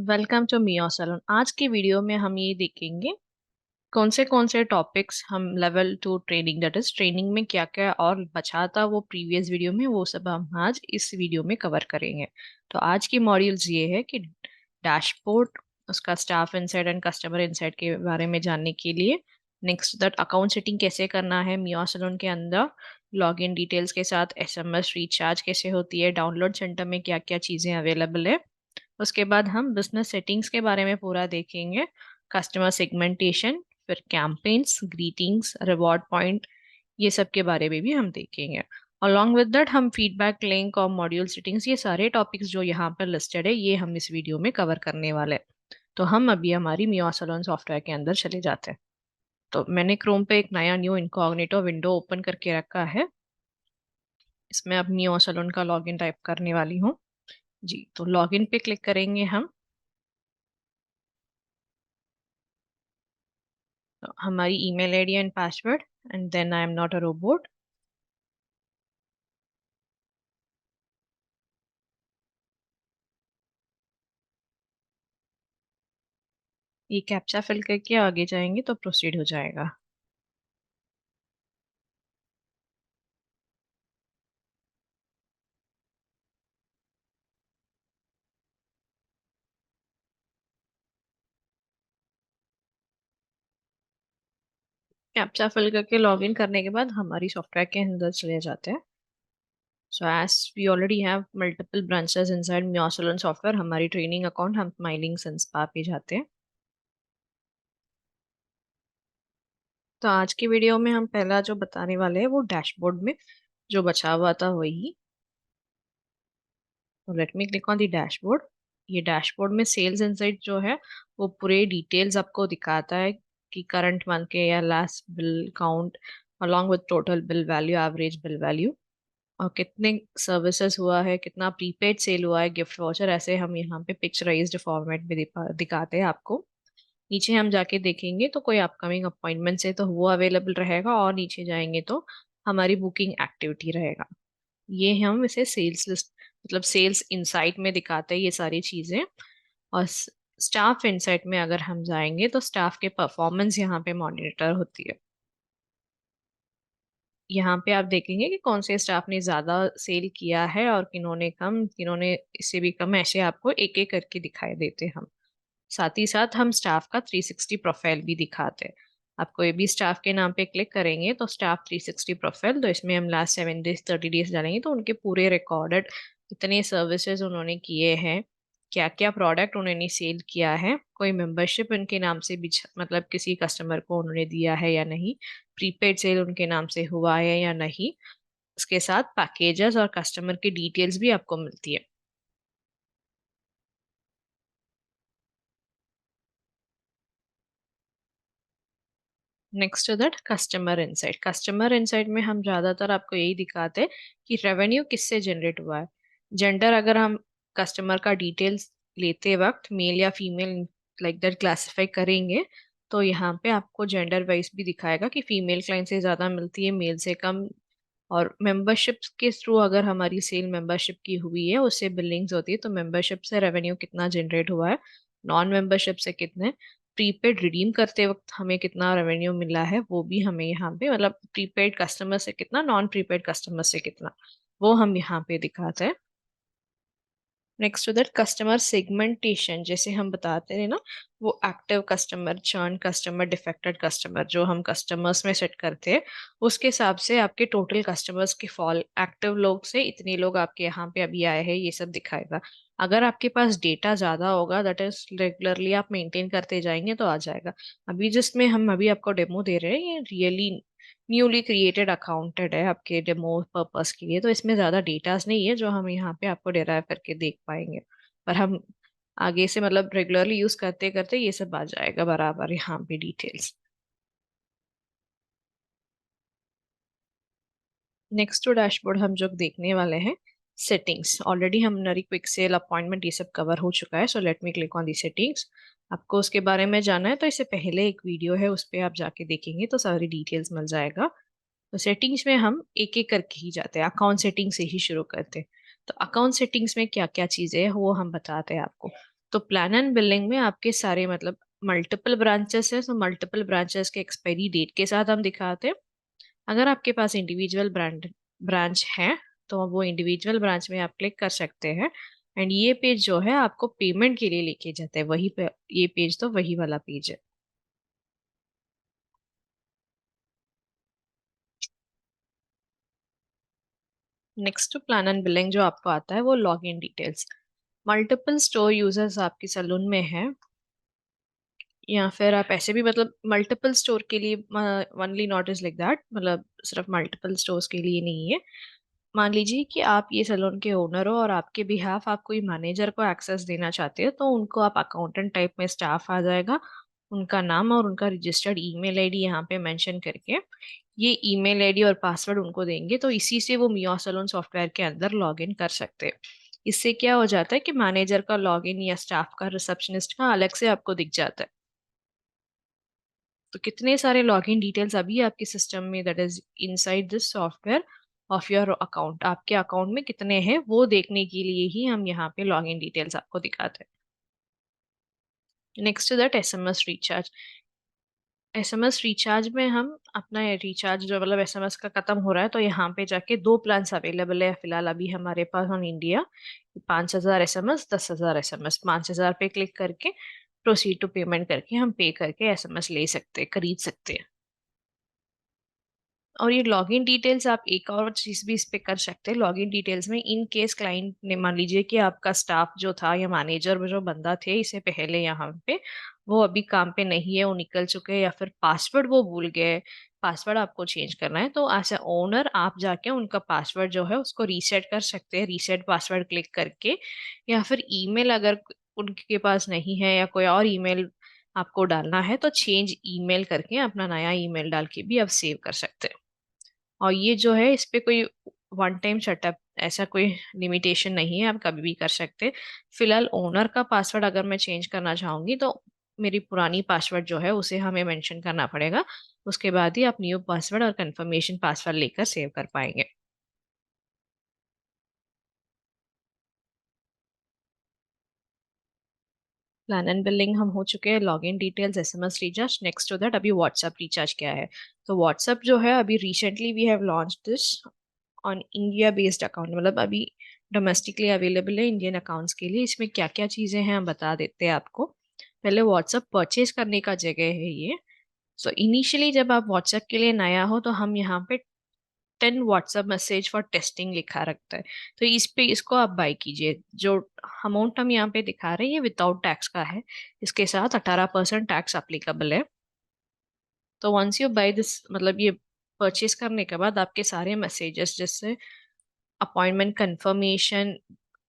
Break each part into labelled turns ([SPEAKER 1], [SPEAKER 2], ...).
[SPEAKER 1] Welcome to मियो salon. आज की video में हम ये देखेंगे कौन से टॉपिक्स हम level 2 training that is training में क्या क्या और बचा था वो प्रीवियस वीडियो में, वो सब हम आज इस वीडियो में कवर करेंगे। तो आज की मॉड्यूल्स ये है कि डैशबोर्ड, उसका staff insight and customer insight के बारे में जानने के लिए। नेक्स्ट दैट अकाउंट सेटिंग कैसे करना है मियो सैलून के अंदर, लॉगिन डिटेल्स के साथ एसएमएस रिचार्ज कैसे होती है, डाउनलोड सेंटर में क्या क्या चीज़ें अवेलेबल है। उसके बाद हम बिजनेस सेटिंग्स के बारे में पूरा देखेंगे, कस्टमर सेगमेंटेशन, फिर कैंपेन्स, ग्रीटिंग्स, रिवॉर्ड पॉइंट, ये सब के बारे में भी हम देखेंगे। अलॉन्ग विद दैट हम फीडबैक लिंक और मॉड्यूल सेटिंग्स, ये सारे टॉपिक्स जो यहाँ पर लिस्टेड है ये हम इस वीडियो में कवर करने वाले हैं। तो हम अभी हमारी मियो सैलून सॉफ्टवेयर के अंदर चले जाते हैं। तो मैंने क्रोम पे एक नया न्यू इनकॉग्निटो विंडो ओपन करके रखा है। इसमें अब मियो सैलून का लॉगिन टाइप करने वाली हूँ। जी, तो लॉगिन पे क्लिक करेंगे हम। तो हमारी email ID and password, and then I am not a robot. ये कैप्चा फिल करके आगे जाएंगे तो प्रोसीड हो जाएगा। कैप्चा फिल करके लॉगिन करने के बाद हमारी सॉफ्टवेयर के अंदर चले जाते हैं। So as we already have multiple branches inside Mio salon software, हमारी ट्रेनिंग अकाउंट हम स्माइलिंग सन स्पा पे जाते हैं। तो आज की वीडियो में हम पहला जो बताने वाले हैं वो डैशबोर्ड में जो बचा हुआ था वही। तो let me click on the dashboard. ये डैशबोर्ड में सेल्स इनसाइट जो है वो पूरे डिटेल्स आपको दिखाता है कि करंट मंथ के या last bill count along with total bill value, average bill value, और कितने सर्विसेज हुआ है, कितना प्रीपेड सेल हुआ है, गिफ्ट वाउचर, ऐसे हम यहाँ पे पिक्चराइज्ड फॉर्मेट में दिखाते हैं आपको। नीचे हम जाके देखेंगे तो कोई अपकमिंग अपॉइंटमेंट है तो वो अवेलेबल रहेगा, और नीचे जाएंगे तो हमारी बुकिंग एक्टिविटी रहेगा। ये हम इसे सेल्स लिस्ट मतलब सेल्स इनसाइट में दिखाते हैं ये सारी चीजें। और स्टाफ इनसाइट में अगर हम जाएंगे तो स्टाफ के परफॉर्मेंस यहाँ पे मॉनिटर होती है। यहाँ पे आप देखेंगे कि कौन से स्टाफ ने ज्यादा सेल किया है और किन्होंने कम, किन्होंने इससे भी कम, ऐसे आपको एक एक करके दिखाई देते हैं हम। साथ ही साथ हम स्टाफ का 360 प्रोफाइल भी दिखाते हैं। आप कोई भी स्टाफ के नाम पे क्लिक करेंगे तो स्टाफ 360 प्रोफाइल, तो इसमें हम लास्ट 7 डेज 30 डेज डालेंगे तो उनके पूरे रिकॉर्डेड कितने सर्विसेज उन्होंने किए हैं, क्या क्या प्रोडक्ट उन्होंने सेल किया है, कोई मेंबरशिप उनके नाम से भी मतलब किसी कस्टमर को उन्होंने दिया है या नहीं, प्रीपेड सेल उनके नाम से हुआ है या नहीं। उसके साथ पैकेजेस और कस्टमर की डिटेल्स भी आपको मिलती है। Next to that customer insight. Customer insight में हम ज्यादातर आपको यही दिखाते हैं कि रेवेन्यू किससे जनरेट हुआ है। जेंडर, अगर हम कस्टमर का डिटेल्स लेते वक्त मेल या फीमेल लाइक दैट क्लासिफाई करेंगे तो यहाँ पे आपको जेंडर वाइज भी दिखाएगा कि फीमेल क्लाइंट से ज्यादा मिलती है, मेल से कम। और मेंबरशिप के थ्रू अगर हमारी सेल मेंबरशिप की हुई है उससे बिलिंग्स होती है, तो मेंबरशिप से रेवेन्यू कितना जनरेट हुआ है, नॉन मेंबरशिप से कितने, प्रीपेड रिडीम करते वक्त हमें कितना रेवेन्यू मिला है वो भी हमें यहाँ पे, मतलब प्रीपेड कस्टमर से कितना, नॉन प्रीपेड कस्टमर से कितना, वो हम यहाँ पे दिखाते हैं। Next to that customer segmentation, जैसे हम बताते हैं ना, वो active customer, churn customer, defected customer जो हम कस्टमर्स में सेट करते हैं, उसके हिसाब से आपके टोटल कस्टमर्स के फॉल, एक्टिव लोग से इतने लोग आपके यहाँ पे अभी आए हैं ये सब दिखाएगा। अगर आपके पास डेटा ज्यादा होगा, दैट इज रेगुलरली आप मेंटेन करते जाएंगे तो आ जाएगा। अभी जिसमें हम अभी आपको डेमो दे रहे हैं ये रियली न्यूली क्रिएटेड अकाउंटेड है आपके डेमो पर्पस के लिए, तो इसमें ज़्यादा डेटास नहीं है जो हम यहाँ पे आपको डिराइव करके देख पाएंगे। पर हम आगे से मतलब रेगुलरली यूज करते करते ये सब आ जाएगा बराबर यहाँ पे डिटेल्स। नेक्स्ट टू डैशबोर्ड हम जो देखने वाले हैं सेटिंग्स, ऑलरेडी हमारी क्विक सेल अपॉइंटमेंट ये सब कवर हो चुका है। So let me click on the settings. आपको उसके बारे में जानना है तो इससे पहले एक वीडियो है उस पर आप जाके देखेंगे तो सारी डिटेल्स मिल जाएगा। तो सेटिंग्स में हम एक एक करके ही जाते हैं, अकाउंट सेटिंग से ही शुरू करते हैं। तो अकाउंट सेटिंग्स में क्या क्या चीजें हैं वो हम बताते हैं आपको। तो प्लान एंड बिलिंग में आपके सारे मतलब मल्टीपल ब्रांचेस है, तो मल्टीपल ब्रांचेस के एक्सपायरी डेट के साथ हम दिखाते हैं। अगर आपके पास इंडिविजुअल ब्रांच है तो वो इंडिविजुअल ब्रांच में आप क्लिक कर सकते हैं। एंड ये पेज जो है आपको पेमेंट के लिए लेके जाता है, वही पे ये पेज तो वही वाला पेज है। नेक्स्ट प्लान एंड बिलिंग जो आपको आता है वो log in details. Multiple store users आपके सलून में है, या फिर आप ऐसे भी मतलब मल्टीपल स्टोर के लिए, only not is like that, मतलब सिर्फ मल्टीपल स्टोर्स के लिए नहीं है। मान लीजिए कि आप ये सैलून के ओनर हो और आपके बिहाफ आप कोई मैनेजर को एक्सेस देना चाहते हो, तो उनको आप अकाउंटेंट टाइप में स्टाफ आ जाएगा, उनका नाम और उनका रजिस्टर्ड ईमेल आईडी यहाँ पे मेंशन करके ये ईमेल आईडी और पासवर्ड उनको देंगे, तो इसी से वो मियो सैलून सॉफ्टवेयर के अंदर लॉग इन कर सकते हैं। इससे क्या हो जाता है कि मैनेजर का लॉग इन या स्टाफ का, रिसेप्शनिस्ट का अलग से आपको दिख जाता है। तो कितने सारे लॉगिन डिटेल्स अभी आपके सिस्टम में, that is inside this software of your account, आपके अकाउंट में कितने हैं वो देखने के लिए ही हम यहाँ पे लॉगिन डिटेल्स आपको दिखाते हैं। Next that SMS recharge. SMS recharge में हम अपना रिचार्ज जो मतलब एसएमएस का खत्म हो रहा है, तो यहाँ पे जाके दो प्लान्स अवेलेबल है फिलहाल अभी हमारे pass on India. 5,000 SMS, 10,000 SMS. 5,000 पे क्लिक करके प्रोसीड टू पेमेंट करके हम पे करके एसएमएस ले सकते हैं, खरीद सकते हैं। और ये लॉगिन डिटेल्स आप एक और चीज भी इस पे कर सकते हैं। लॉगिन डिटेल्स में इन केस क्लाइंट ने, मान लीजिए कि आपका स्टाफ जो था या मैनेजर जो बंदा थे इससे पहले यहाँ पे, वो अभी काम पे नहीं है, वो निकल चुके हैं, या फिर पासवर्ड वो भूल गए, पासवर्ड आपको चेंज करना है, तो एज ए ओनर आप जाके उनका पासवर्ड जो है उसको रीसेट कर सकते हैं, रीसेट पासवर्ड क्लिक करके। या फिर ईमेल अगर उनके पास नहीं है या कोई और ईमेल आपको डालना है, तो चेंज ईमेल करके अपना नया ईमेल डाल के भी आप सेव कर सकते हैं। और ये जो है इस पे कोई वन टाइम सेटअप ऐसा कोई लिमिटेशन नहीं है, आप कभी भी कर सकते हैं। फिलहाल ओनर का पासवर्ड अगर मैं चेंज करना चाहूंगी तो मेरी पुरानी पासवर्ड जो है उसे हमें मेंशन करना पड़ेगा, उसके बाद ही आप न्यू पासवर्ड और कंफर्मेशन पासवर्ड लेकर सेव कर पाएंगे। प्लान एंड बिलिंग हम हो चुके हैं, login details, SMS recharge. Next to that अभी व्हाट्सएप रिचार्ज क्या है। तो व्हाट्सएप जो है अभी recently we have launch this on India based account, मतलब अभी डोमेस्टिकली अवेलेबल है इंडियन अकाउंट्स के लिए। इसमें क्या क्या चीजें हैं हम बता देते हैं आपको। पहले व्हाट्सएप परचेज करने का जगह है ये। सो इनिशियली जब आप व्हाट्सएप के लिए नया हो तो हम यहाँ पे 10 व्हाट्सएप मैसेज फॉर टेस्टिंग लिखा रखता है, तो इस पे इसको आप बाय कीजिए। जो अमाउंट हम यहाँ पे दिखा रहे हैं ये विदाउट टैक्स का है, इसके साथ 18% टैक्स अप्लीकेबल है। तो वंस यू बाय दिस, मतलब ये परचेज करने के बाद आपके सारे मैसेजेस जैसे appointment confirmation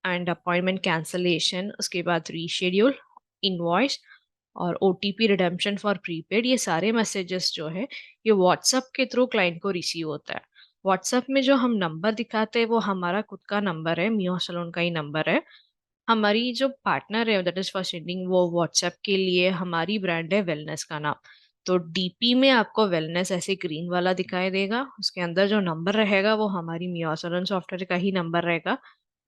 [SPEAKER 1] and appointment cancellation, उसके बाद रीशेड्यूल, इनवॉइस और ओटीपी रिडेम्पशन फॉर प्रीपेड, ये सारे मैसेजेस जो है ये व्हाट्सएप के थ्रू क्लाइंट को रिसीव होता है। व्हाट्सएप में जो हम नंबर दिखाते हैं वो हमारा खुद का नंबर है, मियो सलोन का ही नंबर है। हमारी जो पार्टनर है दैट इज फॉर सेंडिंग, वो व्हाट्सएप के लिए हमारी ब्रांड है वेलनेस का नाम। तो डीपी में आपको वेलनेस ऐसे ग्रीन वाला दिखाई देगा, उसके अंदर जो नंबर रहेगा वो हमारी मियो सलोन सॉफ्टवेयर का ही नंबर रहेगा।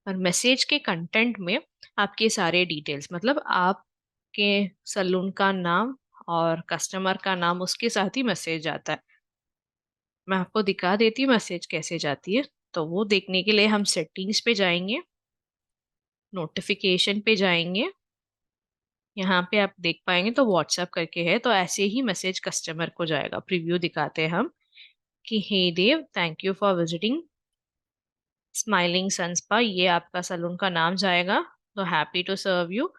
[SPEAKER 1] और मैसेज के कंटेंट में आपके सारे डिटेल्स, मतलब आपके सलून का नाम और कस्टमर का नाम उसके साथ ही मैसेज आता है। मैं आपको दिखा देती हूँ मैसेज कैसे जाती है। तो वो देखने के लिए हम सेटिंग्स पे जाएंगे, नोटिफिकेशन पे जाएंगे, यहाँ पे आप देख पाएंगे तो व्हाट्सएप करके है, तो ऐसे ही मैसेज कस्टमर को जाएगा। प्रीव्यू दिखाते हैं हम कि hey Dev, thank you for visiting smiling sun spa, ये आपका सलून का नाम जाएगा। तो happy to serve you.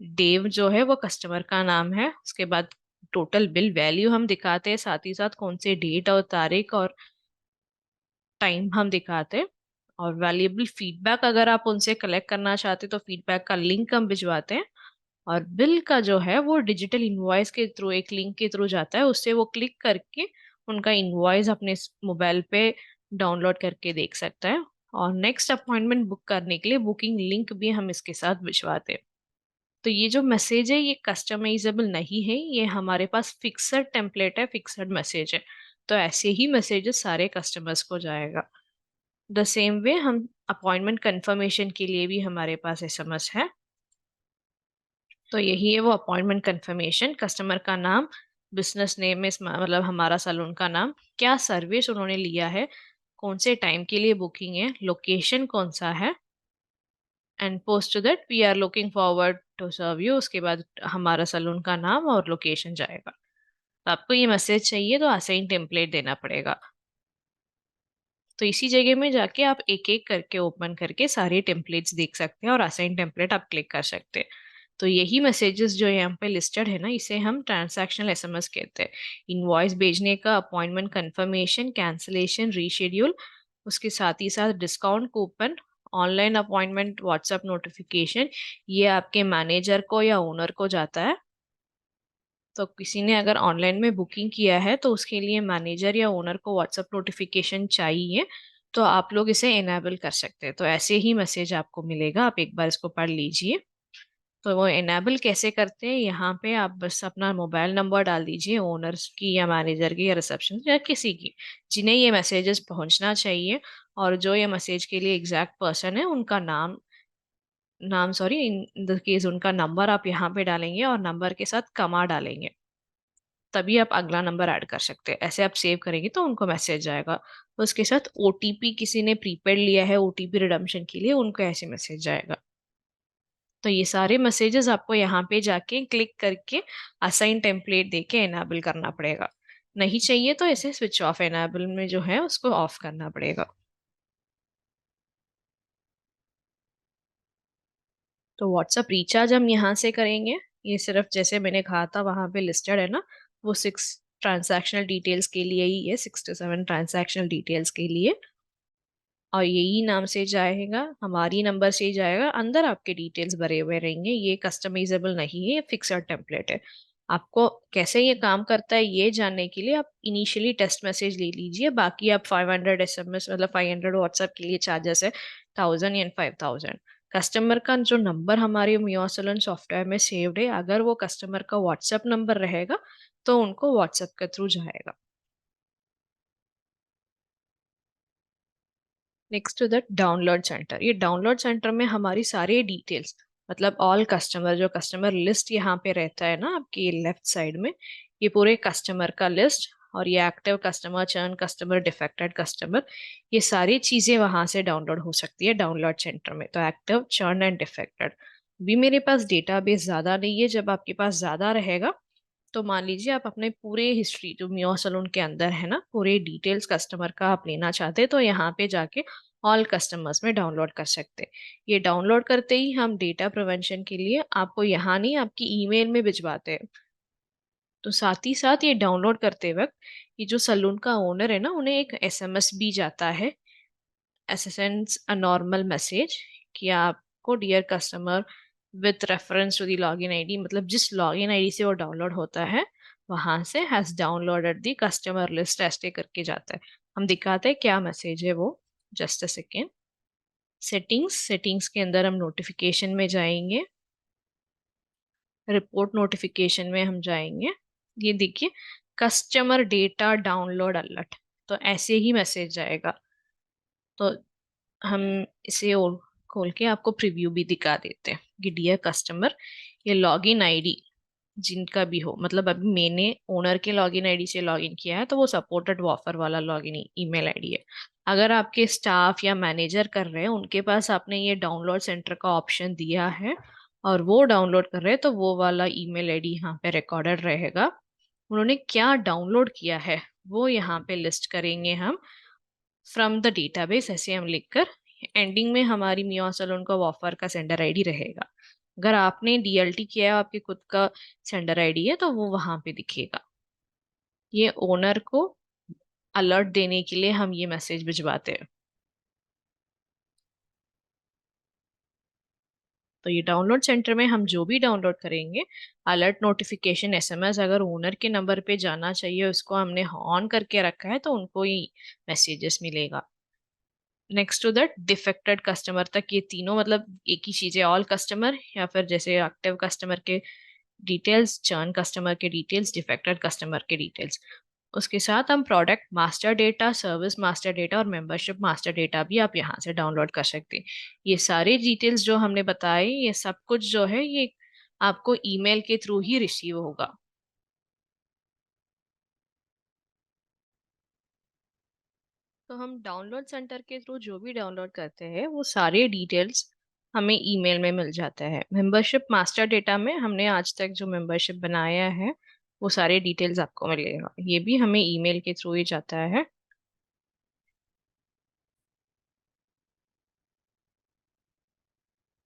[SPEAKER 1] Dev जो है वो कस्टमर का नाम है। उसके बाद टोटल बिल वैल्यू हम दिखाते हैं, साथ ही साथ कौन से डेट और तारीख और टाइम हम दिखाते हैं। और वैल्यूएबल फीडबैक अगर आप उनसे कलेक्ट करना चाहते तो फीडबैक का लिंक हम भिजवाते हैं। और बिल का जो है वो डिजिटल इनवॉइस के थ्रू एक लिंक के थ्रू जाता है, उससे वो क्लिक करके उनका इनवॉइस अपने मोबाइल पे डाउनलोड करके देख सकता है। और नेक्स्ट अपॉइंटमेंट बुक करने के लिए बुकिंग लिंक भी हम इसके साथ भिजवाते हैं। तो ये जो मैसेज है ये कस्टमाइजेबल नहीं है, ये हमारे पास फिक्सड टेम्पलेट है, फिक्सड मैसेज है। तो ऐसे ही मैसेजेस सारे कस्टमर्स को जाएगा। द सेम वे हम अपॉइंटमेंट कंफर्मेशन के लिए भी हमारे पास एसएमएस है। तो यही है वो अपॉइंटमेंट कंफर्मेशन। कस्टमर का नाम, बिजनेस नेम में मतलब हमारा सैलून का नाम, क्या सर्विस उन्होंने लिया है, कौन से टाइम के लिए बुकिंग है, लोकेशन कौन सा है, and post to that we are looking forward to serve you. उसके बाद हमारा सैलून का नाम और लोकेशन जाएगा। तो आपको ये मैसेज चाहिए तो असाइन टेम्पलेट देना पड़ेगा। तो इसी जगह में जाके आप एक एक करके ओपन करके सारे टेम्पलेट्स देख सकते हैं और असाइन टेम्पलेट आप क्लिक कर सकते हैं। तो यही मैसेजेस जो यहाँ पे लिस्टेड है ना, इसे हम ट्रांजैक्शनल एसएमएस कहते हैं। इनवॉइस भेजने का, अपॉइंटमेंट कंफर्मेशन, कैंसलेशन, रीशेड्यूल, उसके साथ ही साथ discount coupon, online appointment, WhatsApp notification, ये आपके मैनेजर को या ओनर को जाता है। तो किसी ने अगर ऑनलाइन में बुकिंग किया है तो उसके लिए मैनेजर या ओनर को व्हाट्सएप नोटिफिकेशन चाहिए, तो आप लोग इसे इनेबल कर सकते हैं। तो ऐसे ही मैसेज आपको मिलेगा, आप एक बार इसको पढ़ लीजिए। तो वो इनेबल कैसे करते हैं, यहाँ पे आप बस अपना मोबाइल नंबर डाल दीजिए, ओनर्स की या मैनेजर की या रिसेप्शन या किसी की, जिन्हें ये मैसेजेस पहुंचना चाहिए, और जो ये मैसेज के लिए एग्जैक्ट पर्सन है उनका नाम, सॉरी, इन द केस उनका नंबर आप यहाँ पे डालेंगे और नंबर के साथ कमा डालेंगे, तभी आप अगला नंबर ऐड कर सकते हैं। ऐसे आप सेव करेंगे तो उनको मैसेज आएगा। उसके साथ ओटीपी, किसी ने प्रीपेड लिया है ओटीपी रिडम्पशन के लिए, उनको ऐसे मैसेज आएगा। तो ये सारे मैसेजेस आपको यहाँ पे जाके क्लिक करके असाइन टेम्पलेट देके एनाबल करना पड़ेगा। नहीं चाहिए तो इसे स्विच ऑफ, एनाबल में जो है उसको ऑफ करना पड़ेगा। तो व्हाट्सअप रिचार्ज हम यहाँ से करेंगे। ये सिर्फ जैसे मैंने कहा था वहां पे लिस्टेड है ना, वो 6 ट्रांजैक्शनल डिटेल्स के लिए ही है, 6 to 7 ट्रांजैक्शनल डिटेल्स के लिए। और यही नाम से जाएगा, हमारी नंबर से ही जाएगा, अंदर आपके डिटेल्स भरे हुए रहेंगे। ये कस्टमाइजेबल नहीं है, ये फिक्सड टेम्पलेट है। आपको कैसे ये काम करता है ये जानने के लिए आप इनिशियली टेस्ट मैसेज ले लीजिए। बाकी आप 500 एसएमएस, मतलब 500 व्हाट्सएप के लिए चार्जेस है, 1000 एंड 5000। कस्टमर का जो नंबर हमारे मियो सैलून सॉफ्टवेयर में सेव्ड है, अगर वो कस्टमर का व्हाट्सएप नंबर रहेगा तो उनको व्हाट्सएप के थ्रू जाएगा। Next to that download center. ये डाउनलोड सेंटर में हमारी सारी डिटेल्स, मतलब ऑल कस्टमर, जो कस्टमर लिस्ट यहाँ पे रहता है ना आपकी लेफ्ट साइड में, ये पूरे कस्टमर का लिस्ट, और ये active customer, churn customer, defected customer, ये सारी चीजें वहां से डाउनलोड हो सकती है डाउनलोड सेंटर में। तो एक्टिव, चर्न एंड डिफेक्टेड। भी मेरे पास डेटाबेस ज्यादा नहीं है, जब आपके पास ज्यादा रहेगा तो मान लीजिए आप अपने पूरे हिस्ट्री जो मियो सलून के अंदर है ना, पूरे डिटेल्स कस्टमर का आप लेना चाहते हैं, तो यहाँ पे जाके ऑल कस्टमर्स में डाउनलोड कर सकते हैं। ये डाउनलोड करते ही हम डेटा प्रिवेंशन के लिए आपको यहाँ नहीं, आपकी ईमेल में भिजवाते हैं। तो साथ ही साथ ये डाउनलोड करते वक्त ये जो सलून का ओनर है ना, उन्हें एक एसएमएस भी जाता है, एसएसएनस अ नॉर्मल मैसेज, कि आपको dear customer with reference to the login ID, मतलब जिस लॉगिन आईडी से वो डाउनलोड होता है वहां से, has downloaded the customer list ऐसे करके जाता है। हम दिखाते हैं क्या मैसेज है वो, जस्ट अ सेकेंड। सेटिंग्स के अंदर हम नोटिफिकेशन में जाएंगे, रिपोर्ट नोटिफिकेशन में हम जाएंगे। ये देखिए, कस्टमर डेटा डाउनलोड अलर्ट, तो ऐसे ही मैसेज जाएगा। तो हम इसे और खोल के आपको प्रीव्यू भी दिखा देते हैं कि डियर कस्टमर, ये लॉगिन आईडी जिनका भी हो, मतलब अभी मैंने ओनर के लॉगिन आईडी से लॉगिन किया है तो वो सपोर्टेड वॉफर वाला लॉगिन ईमेल आईडी है। अगर आपके स्टाफ या मैनेजर कर रहे हैं, उनके पास आपने ये डाउनलोड सेंटर का ऑप्शन दिया है और वो डाउनलोड कर रहे हैं, तो वो वाला ईमेल आईडी यहाँ पे रिकॉर्डेड रहेगा। उन्होंने क्या डाउनलोड किया है वो यहाँ पे लिस्ट करेंगे हम, फ्रॉम द डेटाबेस, ऐसे हम लिखकर। एंडिंग में हमारी मियो सैलून का ऑफर का सेंडर आईडी रहेगा। अगर आपने डीएलटी किया है, आपके खुद का सेंडर आईडी है, तो वो वहां पे दिखेगा। ये ओनर को अलर्ट देने के लिए हम ये मैसेज भिजवाते हैं। तो ये डाउनलोड सेंटर में हम जो भी डाउनलोड करेंगे, अलर्ट नोटिफिकेशन एसएमएस अगर ओनर के नंबर पे जाना चाहिए, उसको हमने ऑन करके रखा है तो उनको ही मैसेजेस मिलेगा। Next to that defected customer तक, ये तीनों मतलब एक ही चीज है, ऑल कस्टमर या फिर जैसे एक्टिव कस्टमर के डिटेल्स, चर्न कस्टमर के डिटेल्स, डिफेक्टेड कस्टमर के डिटेल्स। उसके साथ हम product master data, service master data और मेंबरशिप मास्टर डेटा भी आप यहाँ से डाउनलोड कर सकते हैं। ये सारे डिटेल्स जो हमने बताए, ये सब कुछ जो है, ये आपको ईमेल के थ्रू ही रिसीव होगा। तो हम डाउनलोड सेंटर के थ्रू जो भी डाउनलोड करते हैं वो सारे डिटेल्स हमें ईमेल में मिल जाता है। मेंबरशिप मास्टर डेटा में हमने आज तक जो मेंबरशिप बनाया है वो सारे डिटेल्स आपको मिलेगा, ये भी हमें ईमेल के थ्रू ही जाता है।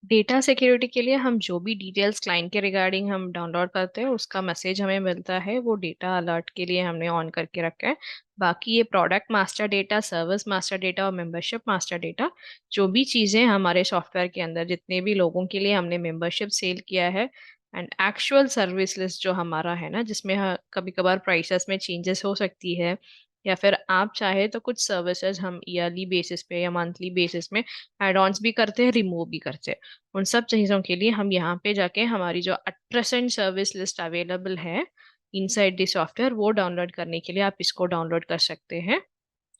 [SPEAKER 1] डेटा सिक्योरिटी के लिए हम जो भी डिटेल्स क्लाइंट के रिगार्डिंग हम डाउनलोड करते हैं उसका मैसेज हमें मिलता है, वो डेटा अलर्ट के लिए हमने ऑन करके रखा है। बाकी ये product master data, service master data और मेंबरशिप मास्टर डेटा, जो भी चीज़ें हमारे सॉफ्टवेयर के अंदर जितने भी लोगों के लिए हमने मेंबरशिप सेल किया है एंड एक्चुअल सर्विस लिस्ट जो हमारा है ना, जिसमें कभी कभार प्राइसेस में चेंजेस हो सकती है, या फिर आप चाहे तो कुछ सर्विसेज हम ईयरली बेसिस पे या मंथली बेसिस में एड ऑन्स भी करते हैं, रिमूव भी करते हैं। उन सब चीज़ों के लिए हम यहाँ पे जाके हमारी जो at present service list available है इनसाइड द सॉफ्टवेयर, वो डाउनलोड करने के लिए आप इसको डाउनलोड कर सकते हैं।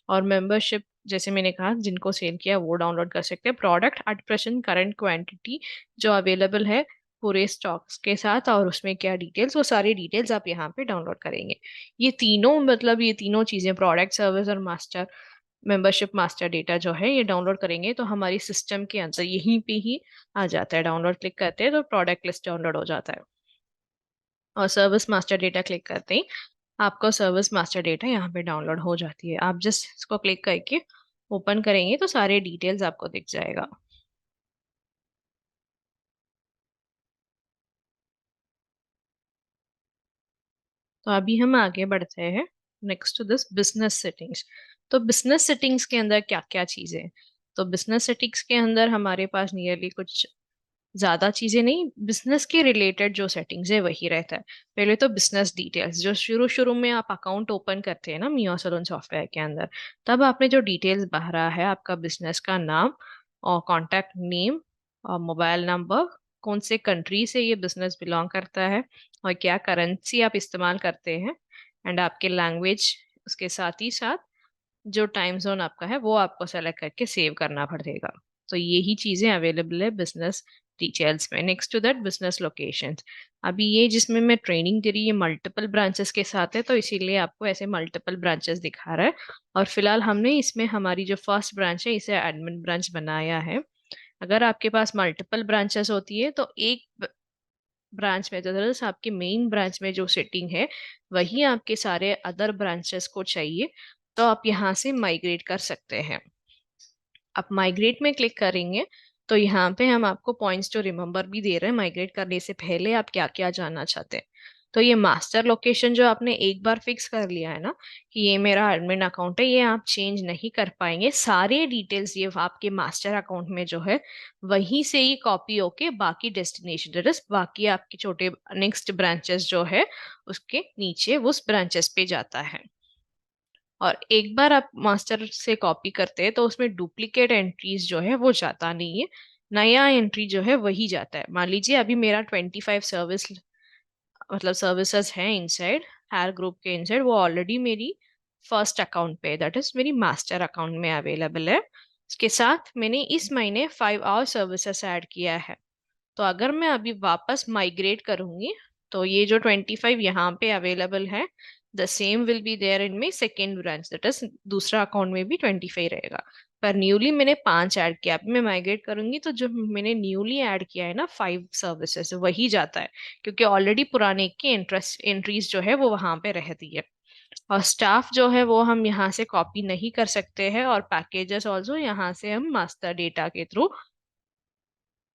[SPEAKER 1] और मेंबरशिप जैसे मैंने कहा जिनको सेल किया वो डाउनलोड कर सकते हैं। Product at present current quantity जो अवेलेबल है पूरे स्टॉक्स के साथ और उसमें क्या डिटेल्स, वो सारी डिटेल्स आप यहाँ पे डाउनलोड करेंगे। ये तीनों मतलब ये तीनों चीज़ें प्रोडक्ट सर्विस और मास्टर मेंबरशिप मास्टर डेटा जो है ये डाउनलोड करेंगे तो हमारी सिस्टम के अंदर यहीं पे ही आ जाता है। डाउनलोड क्लिक करते हैं तो प्रोडक्ट लिस्ट डाउनलोड हो जाता है, और सर्विस मास्टर डेटा क्लिक करते ही आपका सर्विस मास्टर डेटा यहाँ पे डाउनलोड हो जाती है। आप जस्ट इसको क्लिक करके ओपन करेंगे तो सारे डिटेल्स आपको दिख जाएगा। तो अभी हम आगे बढ़ते हैं next to this business settings. तो बिजनेस सेटिंग्स के अंदर क्या क्या चीज़ें हैं? तो बिजनेस सेटिंग्स के अंदर हमारे पास नियरली कुछ ज्यादा चीजें नहीं, बिजनेस के रिलेटेड जो सेटिंग्स है वही रहता है। पहले तो बिजनेस डिटेल्स, जो शुरू शुरू में आप अकाउंट ओपन करते हैं ना मियो सलून सॉफ्टवेयर के अंदर, तब आपने जो डिटेल्स भरा है आपका बिजनेस का नाम और कॉन्टैक्ट नेम और मोबाइल नंबर, कौन से कंट्री से ये बिजनेस बिलोंग करता है और क्या करेंसी आप इस्तेमाल करते हैं, एंड आपके लैंग्वेज, उसके साथ ही साथ जो टाइम जोन आपका है वो आपको सेलेक्ट करके सेव करना पड़ेगा। तो यही चीजें अवेलेबल है बिजनेस डिटेल्स में। Next to that business locations. अभी ये जिसमें मैं ट्रेनिंग दे रही, ये मल्टीपल ब्रांचेस के साथ है तो इसीलिए आपको ऐसे मल्टीपल ब्रांचेस दिखा रहा है। और फिलहाल हमने इसमें हमारी जो फर्स्ट ब्रांच है इसे एडमिन ब्रांच बनाया है। अगर आपके पास मल्टीपल ब्रांचेस होती है तो एक ब्रांच में, तो दरअसल आपके मेन ब्रांच में जो सेटिंग है वही आपके सारे अदर ब्रांचेस को चाहिए, तो आप यहाँ से माइग्रेट कर सकते हैं। आप माइग्रेट में क्लिक करेंगे तो यहाँ पे हम आपको पॉइंट्स जो रिमेंबर भी दे रहे हैं माइग्रेट करने से पहले आप क्या क्या जानना चाहते हैं। तो ये मास्टर लोकेशन जो आपने एक बार फिक्स कर लिया है ना कि ये मेरा एडमिन अकाउंट है, ये आप चेंज नहीं कर पाएंगे। सारे डिटेल्स ये आपके मास्टर अकाउंट में जो है वहीं से ही कॉपी होके बाकी डेस्टिनेशन एड्रेस, बाकी आपके छोटे नेक्स्ट ब्रांचेस जो है उसके नीचे उस ब्रांचेस पे जाता है। और एक बार आप मास्टर से कॉपी करते हैं तो उसमें डुप्लीकेट एंट्रीज जो है वो जाता नहीं है, नया एंट्री जो है वही जाता है। मान लीजिए अभी मेरा 25 सर्विस मतलब सर्विसेज है इनसाइड हेयर ग्रुप के इनसाइड, वो ऑलरेडी मेरी फर्स्ट अकाउंट पे दैट इज मेरी मास्टर अकाउंट में अवेलेबल है। इसके साथ मैंने इस महीने 5 और सर्विसेज ऐड किया है। तो अगर मैं अभी वापस माइग्रेट करूंगी तो ये जो 25 यहाँ पे अवेलेबल है the same will be there in my second branch, that is दूसरा अकाउंट में भी 25 रहेगा। पर न्यूली मैंने 5 ऐड किया, अभी मैं माइग्रेट करूंगी तो जो मैंने न्यूली ऐड किया है ना 5 सर्विसेज वही जाता है, क्योंकि ऑलरेडी पुराने की इंटरेस्ट एंट्रीज जो है वो वहां पे रहती है। और स्टाफ जो है वो हम यहाँ से कॉपी नहीं कर सकते हैं, और पैकेजेस ऑल्सो यहाँ से हम मास्टर डेटा के थ्रू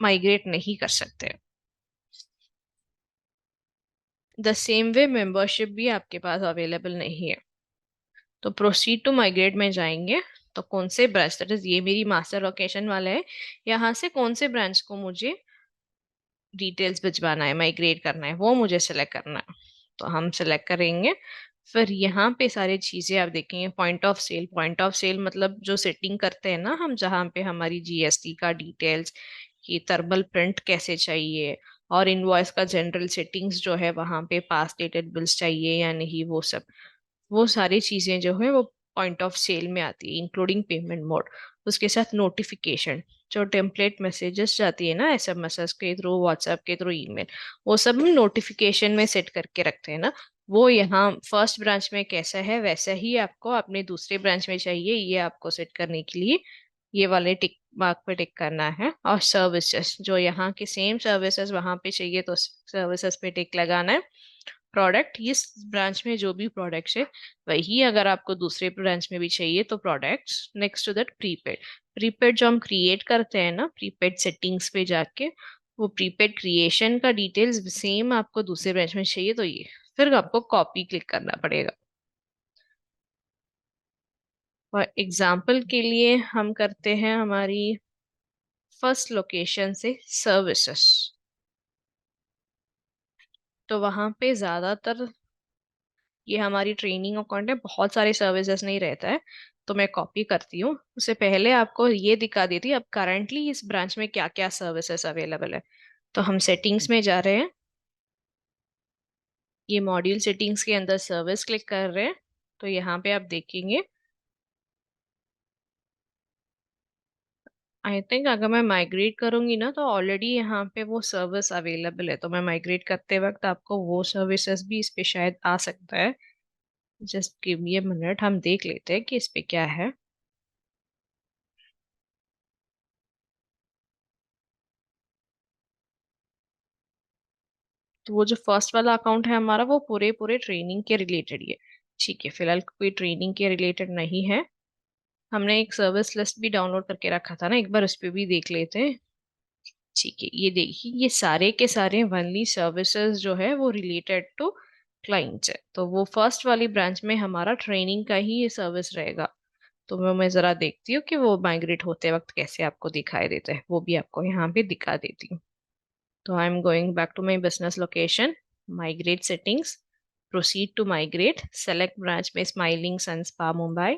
[SPEAKER 1] माइग्रेट नहीं कर सकते। द सेम वे मेंबरशिप भी आपके पास अवेलेबल नहीं है। तो प्रोसीड टू माइग्रेट में जाएंगे तो कौन से ब्रांच, दैट इज ये मेरी मास्टर लोकेशन वाला है, यहाँ से कौन से ब्रांच को मुझे डिटेल्स भिजवाना है, माइग्रेट करना है, वो मुझे सेलेक्ट करना है। तो हम सेलेक्ट करेंगे। फिर यहाँ पे सारी चीजें आप देखेंगे। Point of sale, point of sale मतलब जो सेटिंग करते हैं ना हम, जहाँ पे हमारी जीएसटी का डिटेल्स कि थर्मल प्रिंट कैसे चाहिए, और इनवॉइस का जनरल सेटिंग्स जो है वहाँ पे पास डेटेड बिल्स चाहिए या नहीं, वो सब, वो सारी चीजें जो है वो पॉइंट ऑफ सेल में आती है इंक्लूडिंग पेमेंट मोड। उसके साथ नोटिफिकेशन, जो टेम्पलेट मैसेजेस जाती है ना एसएमएस के थ्रू, व्हाट्सएप के थ्रू, ईमेल, वो सब हम नोटिफिकेशन में सेट करके रखते हैं ना। वो यहाँ फर्स्ट ब्रांच में कैसा है वैसा ही आपको अपने दूसरे ब्रांच में चाहिए, ये आपको सेट करने के लिए ये वाले टिक मार्क पे टिक करना है। और सर्विसेज, जो यहाँ के सेम सर्विसेज वहां पे चाहिए तो सर्विसेज पे टिक लगाना है। प्रोडक्ट, इस ब्रांच में जो भी प्रोडक्ट्स है वही अगर आपको दूसरे ब्रांच में भी चाहिए तो products. Next to that prepaid, prepaid जो हम क्रिएट करते हैं ना प्रीपेड सेटिंग्स पे जाके, वो प्रीपेड क्रिएशन का डिटेल्स सेम आपको दूसरे ब्रांच में चाहिए तो ये फिर आपको कॉपी क्लिक करना पड़ेगा। और एग्जाम्पल के लिए हम करते हैं हमारी फर्स्ट लोकेशन से सर्विसेज, तो वहां पे ज्यादातर ये हमारी ट्रेनिंग अकाउंट है, बहुत सारे सर्विसेज नहीं रहता है। तो मैं कॉपी करती हूँ, उससे पहले आपको ये दिखा देती हूँ अब करंटली इस ब्रांच में क्या क्या सर्विसेज अवेलेबल है। तो हम सेटिंग्स में जा रहे हैं, ये मॉड्यूल सेटिंग्स के अंदर सर्विस क्लिक कर रहे हैं। तो यहाँ पे आप देखेंगे, आई थिंक अगर मैं माइग्रेट करूंगी ना तो ऑलरेडी यहाँ पे वो सर्विस अवेलेबल है, तो मैं माइग्रेट करते वक्त आपको वो सर्विसेज भी इस पे शायद आ सकता है। Just give me a minute, हम देख लेते हैं कि इस पे क्या है। तो वो जो फर्स्ट वाला अकाउंट है हमारा वो पूरे पूरे ट्रेनिंग के रिलेटेड ही है। ठीक है, फिलहाल कोई ट्रेनिंग के रिलेटेड नहीं है। हमने एक सर्विस लिस्ट भी डाउनलोड करके रखा था ना, एक बार उस पर भी देख लेते हैं। ठीक है, ये देखिए ये सारे के सारे वनली सर्विसेज जो है वो रिलेटेड टू क्लाइंट्स है। तो वो फर्स्ट वाली ब्रांच में हमारा ट्रेनिंग का ही ये सर्विस रहेगा। तो मैं जरा देखती हूँ कि वो माइग्रेट होते वक्त कैसे आपको दिखाई देता है, वो भी आपको यहाँ पे दिखा देती हूँ। So I'm going back to my business location, migrate settings, proceed to migrate, select branch में Smiling Sun Spa Mumbai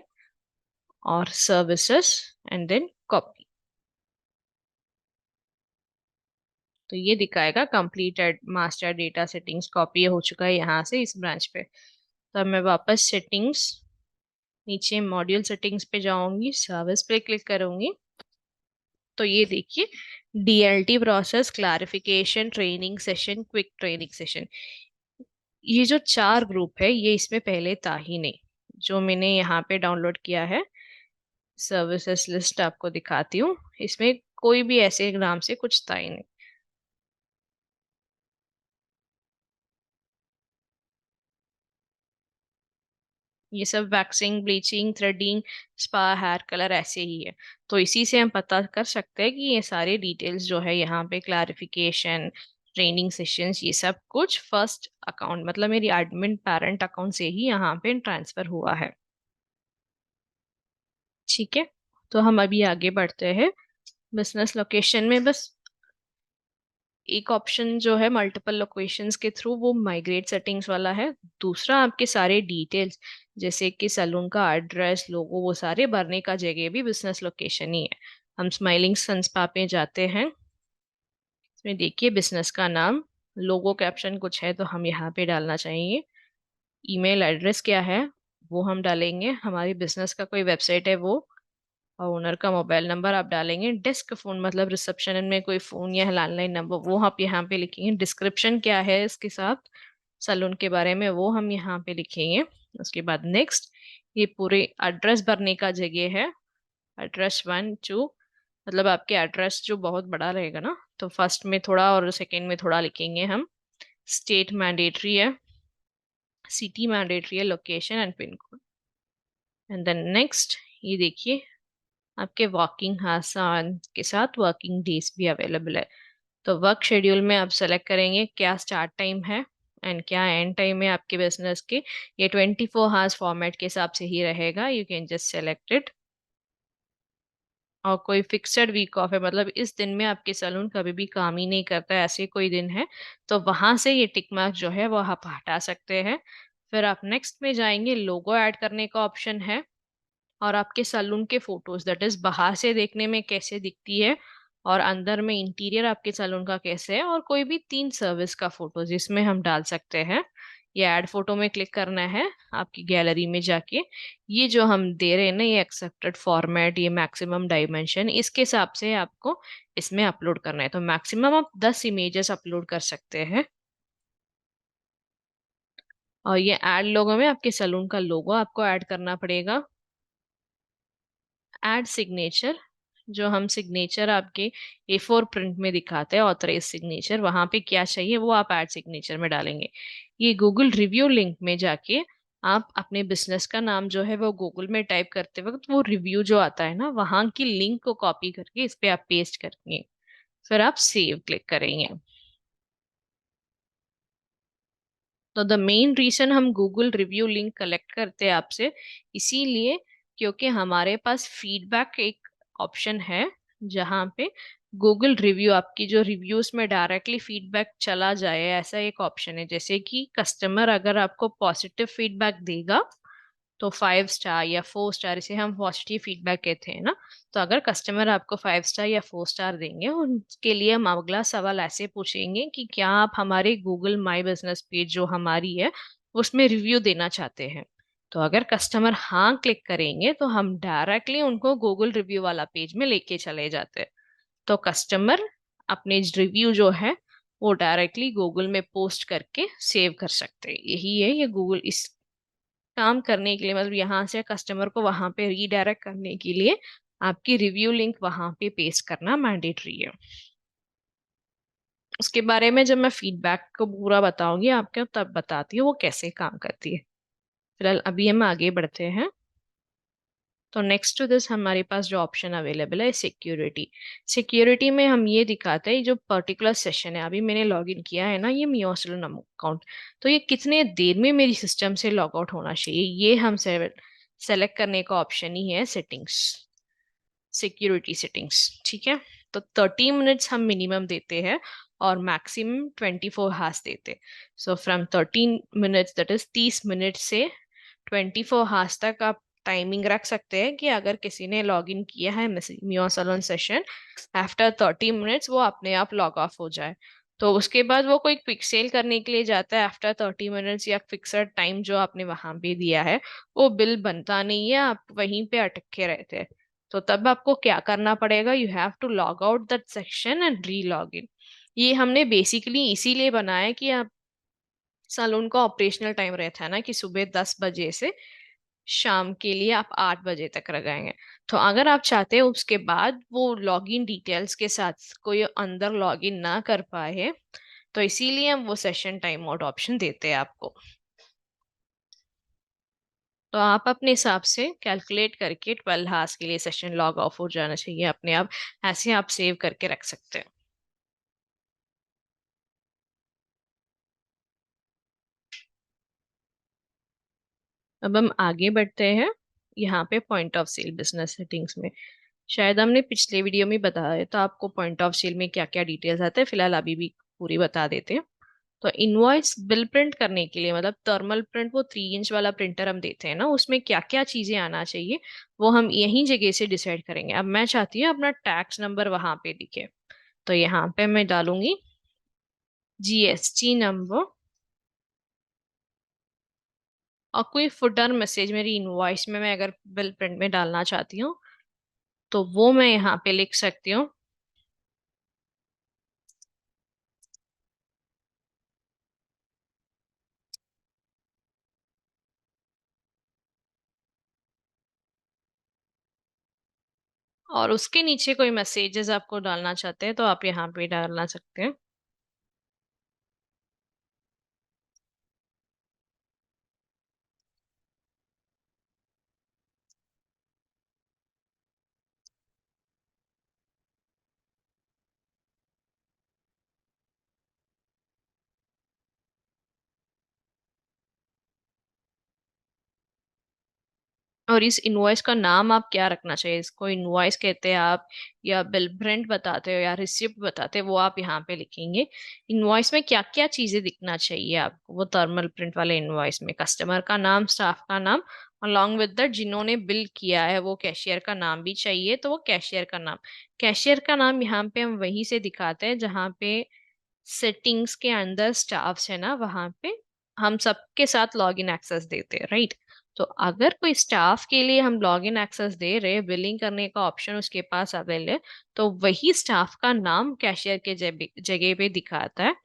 [SPEAKER 1] और services and then copy। तो ये दिखाएगा completed master data settings, copy हो चुका है यहाँ से इस ब्रांच पे। तो अब मैं वापस सेटिंग्स, नीचे मॉड्यूल सेटिंग्स पे जाऊंगी, सर्विस पे क्लिक करूंगी। तो ये देखिए DLT process, clarification, training session, quick training session, ये जो चार ग्रुप है ये इसमें पहले था ही नहीं। जो मैंने यहाँ पे डाउनलोड किया है सर्विसेज लिस्ट आपको दिखाती हूँ, इसमें कोई भी ऐसे नाम से कुछ था ही नहीं। ये सब waxing, bleaching, threading, spa, hair colour ऐसे ही है। तो इसी से हम पता कर सकते हैं कि ये सारे डिटेल्स जो है यहाँ पे क्लैरिफिकेशन, ट्रेनिंग सेशंस, ये सब कुछ फर्स्ट अकाउंट मतलब मेरी एडमिन पेरेंट अकाउंट से ही यहाँ पे ट्रांसफर हुआ है। ठीक है, तो हम अभी आगे बढ़ते हैं। बिजनेस लोकेशन में बस एक ऑप्शन जो है मल्टीपल लोकेशंस के थ्रू, वो माइग्रेट सेटिंग्स वाला है। दूसरा आपके सारे डिटेल्स जैसे कि सैलून का एड्रेस, लोगो, वो सारे भरने का जगह भी बिजनेस लोकेशन ही है। हम स्माइलिंग सन स्पा पे जाते हैं, इसमें देखिए बिजनेस का नाम, लोगो, कैप्शन कुछ है तो हम यहाँ पे डालना चाहिए। ईमेल एड्रेस क्या है वो हम डालेंगे, हमारी बिजनेस का कोई वेबसाइट है वो, और ओनर का मोबाइल नंबर आप डालेंगे। डेस्क फोन मतलब रिसेप्शन में कोई फोन या लैंडलाइन नंबर वो आप यहाँ पे लिखेंगे। डिस्क्रिप्शन क्या है इसके साथ सैलून के बारे में वो हम यहाँ पे लिखेंगे। उसके बाद नेक्स्ट, ये पूरे एड्रेस भरने का जगह है, एड्रेस 1 2, मतलब आपके एड्रेस जो बहुत बड़ा रहेगा ना तो फर्स्ट में थोड़ा और सेकेंड में थोड़ा लिखेंगे हम। स्टेट मैंडेटरी है, सिटी मैंडेटरी है, location and pin code. And then next, ये देखिए आपके वर्किंग आसान के साथ वर्किंग डेज भी अवेलेबल है। तो वर्क शेड्यूल में आप सेलेक्ट करेंगे क्या स्टार्ट टाइम है एंड क्या एंड टाइम है आपके बिजनेस के। ये 24 आवर्स फॉर्मेट के हिसाब से ही रहेगा, you can just select it. और कोई फिक्स्ड वीक ऑफ है मतलब इस दिन में आपके सैलून कभी भी काम ही नहीं करता है, ऐसे कोई दिन है तो वहां से ये टिक मार्क जो है वो आप हटा सकते हैं। फिर आप नेक्स्ट में जाएंगे, लोगो ऐड करने का ऑप्शन है, और आपके सैलून के फोटोज दैट इज बाहर से देखने में कैसे दिखती है और अंदर में इंटीरियर आपके सैलून का कैसे है, और कोई भी 3 सर्विस का फोटो जिसमें हम डाल सकते हैं। ये ऐड फोटो में क्लिक करना है आपकी गैलरी में जाके। ये जो हम दे रहे हैं ना, ये एक्सेप्टेड फॉर्मेट, ये मैक्सिमम डायमेंशन, इसके हिसाब से आपको इसमें अपलोड करना है। तो मैक्सिमम आप 10 इमेजेस अपलोड कर सकते हैं। और ये ऐड लोगो में आपके सैलून का लोगो आपको ऐड करना पड़ेगा। ऐड सिग्नेचर, जो हम सिग्नेचर आपके A4 प्रिंट में दिखाते हैं, ऑथराइज सिग्नेचर, वहां पे क्या चाहिए वो आप ऐड सिग्नेचर में डालेंगे। ये गूगल रिव्यू लिंक में जाके आप अपने बिजनेस का नाम जो है वो गूगल में टाइप करते वक्त वो रिव्यू जो आता है ना, वहां की लिंक को कॉपी करके इस पे आप पेस्ट करेंगे। फिर आप सेव क्लिक करेंगे। तो द मेन रीजन हम गूगल रिव्यू लिंक कलेक्ट करते हैं आपसे, इसीलिए क्योंकि हमारे पास फीडबैक एक ऑप्शन है, जहाँ पे गूगल रिव्यू आपकी जो रिव्यूज में डायरेक्टली फीडबैक चला जाए, ऐसा एक ऑप्शन है। जैसे कि कस्टमर अगर आपको पॉजिटिव फीडबैक देगा तो 5 स्टार या 4 स्टार, इसे हम पॉजिटिव फीडबैक कहते हैं ना। तो अगर कस्टमर आपको 5 स्टार या 4 स्टार देंगे, उनके लिए हम अगला सवाल ऐसे पूछेंगे कि क्या आप हमारे गूगल माई बिजनेस पेज जो हमारी है उसमें रिव्यू देना चाहते हैं। तो अगर कस्टमर हाँ क्लिक करेंगे तो हम डायरेक्टली उनको गूगल रिव्यू वाला पेज में लेके चले जाते हैं। तो कस्टमर अपने रिव्यू जो है वो डायरेक्टली गूगल में पोस्ट करके सेव कर सकते हैं। यही है ये गूगल इस काम करने के लिए, मतलब यहाँ से कस्टमर को वहां पे रीडायरेक्ट करने के लिए आपकी रिव्यू लिंक वहां पे पेस्ट करना मैंडेटरी है। उसके बारे में जब मैं फीडबैक को पूरा बताऊंगी आपको तब बताती हूँ वो कैसे काम करती है। फिलहाल अभी हम आगे बढ़ते हैं। तो नेक्स्ट टू दिस हमारे पास जो ऑप्शन अवेलेबल है सिक्योरिटी। सिक्योरिटी में हम ये दिखाते हैं जो पर्टिकुलर सेशन है, अभी मैंने लॉग इन किया है ना ये मियोसिलो अकाउंट, तो ये कितने देर में मेरी सिस्टम से लॉग आउट होना चाहिए, ये हम सेलेक्ट करने का ऑप्शन ही है सेटिंग्स, सिक्योरिटी सेटिंग्स। ठीक है। तो 30 मिनट्स हम मिनिमम देते हैं और मैक्सिमम 24 हार्स देते हैं। So from 13 minutes, that is 30 minute से 24 हार्स तक आप टाइमिंग रख सकते हैं कि अगर किसी ने लॉग इन किया है मियो सलोन सेशन, आफ्टर 30 मिनट्स वो अपने आप लॉग ऑफ हो जाए। तो उसके बाद वो कोई क्विक सेल करने के लिए जाता है आफ्टर 30 मिनट्स या फिक्सड टाइम जो आपने वहां पे दिया है, वो बिल बनता नहीं है, आप वहीं पे अटके रहते हैं। तो तब आपको क्या करना पड़ेगा, you have to log out that section and re log in. ये हमने बेसिकली इसीलिए बनाया है कि आप सैलून का ऑपरेशनल टाइम रहता है ना कि सुबह 10 बजे से शाम के लिए आप 8 बजे तक लगाएंगे। तो अगर आप चाहते हैं उसके बाद वो लॉगिन डिटेल्स के साथ कोई अंदर लॉगिन ना कर पाए, तो इसीलिए हम वो सेशन टाइम आउट ऑप्शन देते हैं आपको। तो आप अपने हिसाब से कैलकुलेट करके 12 हार्स के लिए सेशन लॉग ऑफ हो जाना चाहिए अपने आप, ऐसे आप सेव करके रख सकते हैं। अब हम आगे बढ़ते हैं यहाँ पे point of sale business settings में। शायद हमने पिछले वीडियो में बताया था आपको पॉइंट ऑफ सेल में क्या क्या डिटेल्स आते हैं, फिलहाल अभी भी पूरी बता देते हैं। तो इनवॉइस बिल प्रिंट करने के लिए, मतलब थर्मल प्रिंट, वो 3 इंच वाला प्रिंटर हम देते हैं ना, उसमें क्या क्या चीजें आना चाहिए वो हम यहीं जगह से डिसाइड करेंगे। अब मैं चाहती हूँ अपना टैक्स नंबर वहां पे दिखे, तो यहाँ पे मैं डालूंगी GST नंबर, और कोई फुटर मैसेज मेरी इनवॉइस में मैं अगर बिल प्रिंट में डालना चाहती हूँ तो वो मैं यहाँ पे लिख सकती हूँ। और उसके नीचे कोई मैसेजेस आपको डालना चाहते हैं तो आप यहाँ पे डालना सकते हैं। और इस इनवॉइस का नाम आप क्या रखना चाहिए, इसको इनवॉइस कहते हैं आप, या बिल प्रिंट बताते हो या रिसिप्ट बताते हो, वो आप यहाँ पे लिखेंगे। इनवॉइस में क्या क्या चीजें दिखना चाहिए आपको, वो थर्मल प्रिंट वाले इनवॉइस में कस्टमर का नाम, स्टाफ का नाम, अलॉन्ग विद दैट जिन्होंने बिल किया है वो कैशियर का नाम भी चाहिए, तो वो कैशियर का नाम। कैशियर का नाम यहाँ पे हम वहीं से दिखाते हैं जहाँ पे सेटिंग्स के अंदर स्टाफ्स है ना, वहां पे हम सबके साथ लॉग इन एक्सेस देते हैं, राइट? तो अगर कोई स्टाफ के लिए हम लॉग इन एक्सेस दे रहे, बिलिंग करने का ऑप्शन उसके पास अवेलेबल है, तो वही स्टाफ का नाम कैशियर के जगह पे दिखाता है।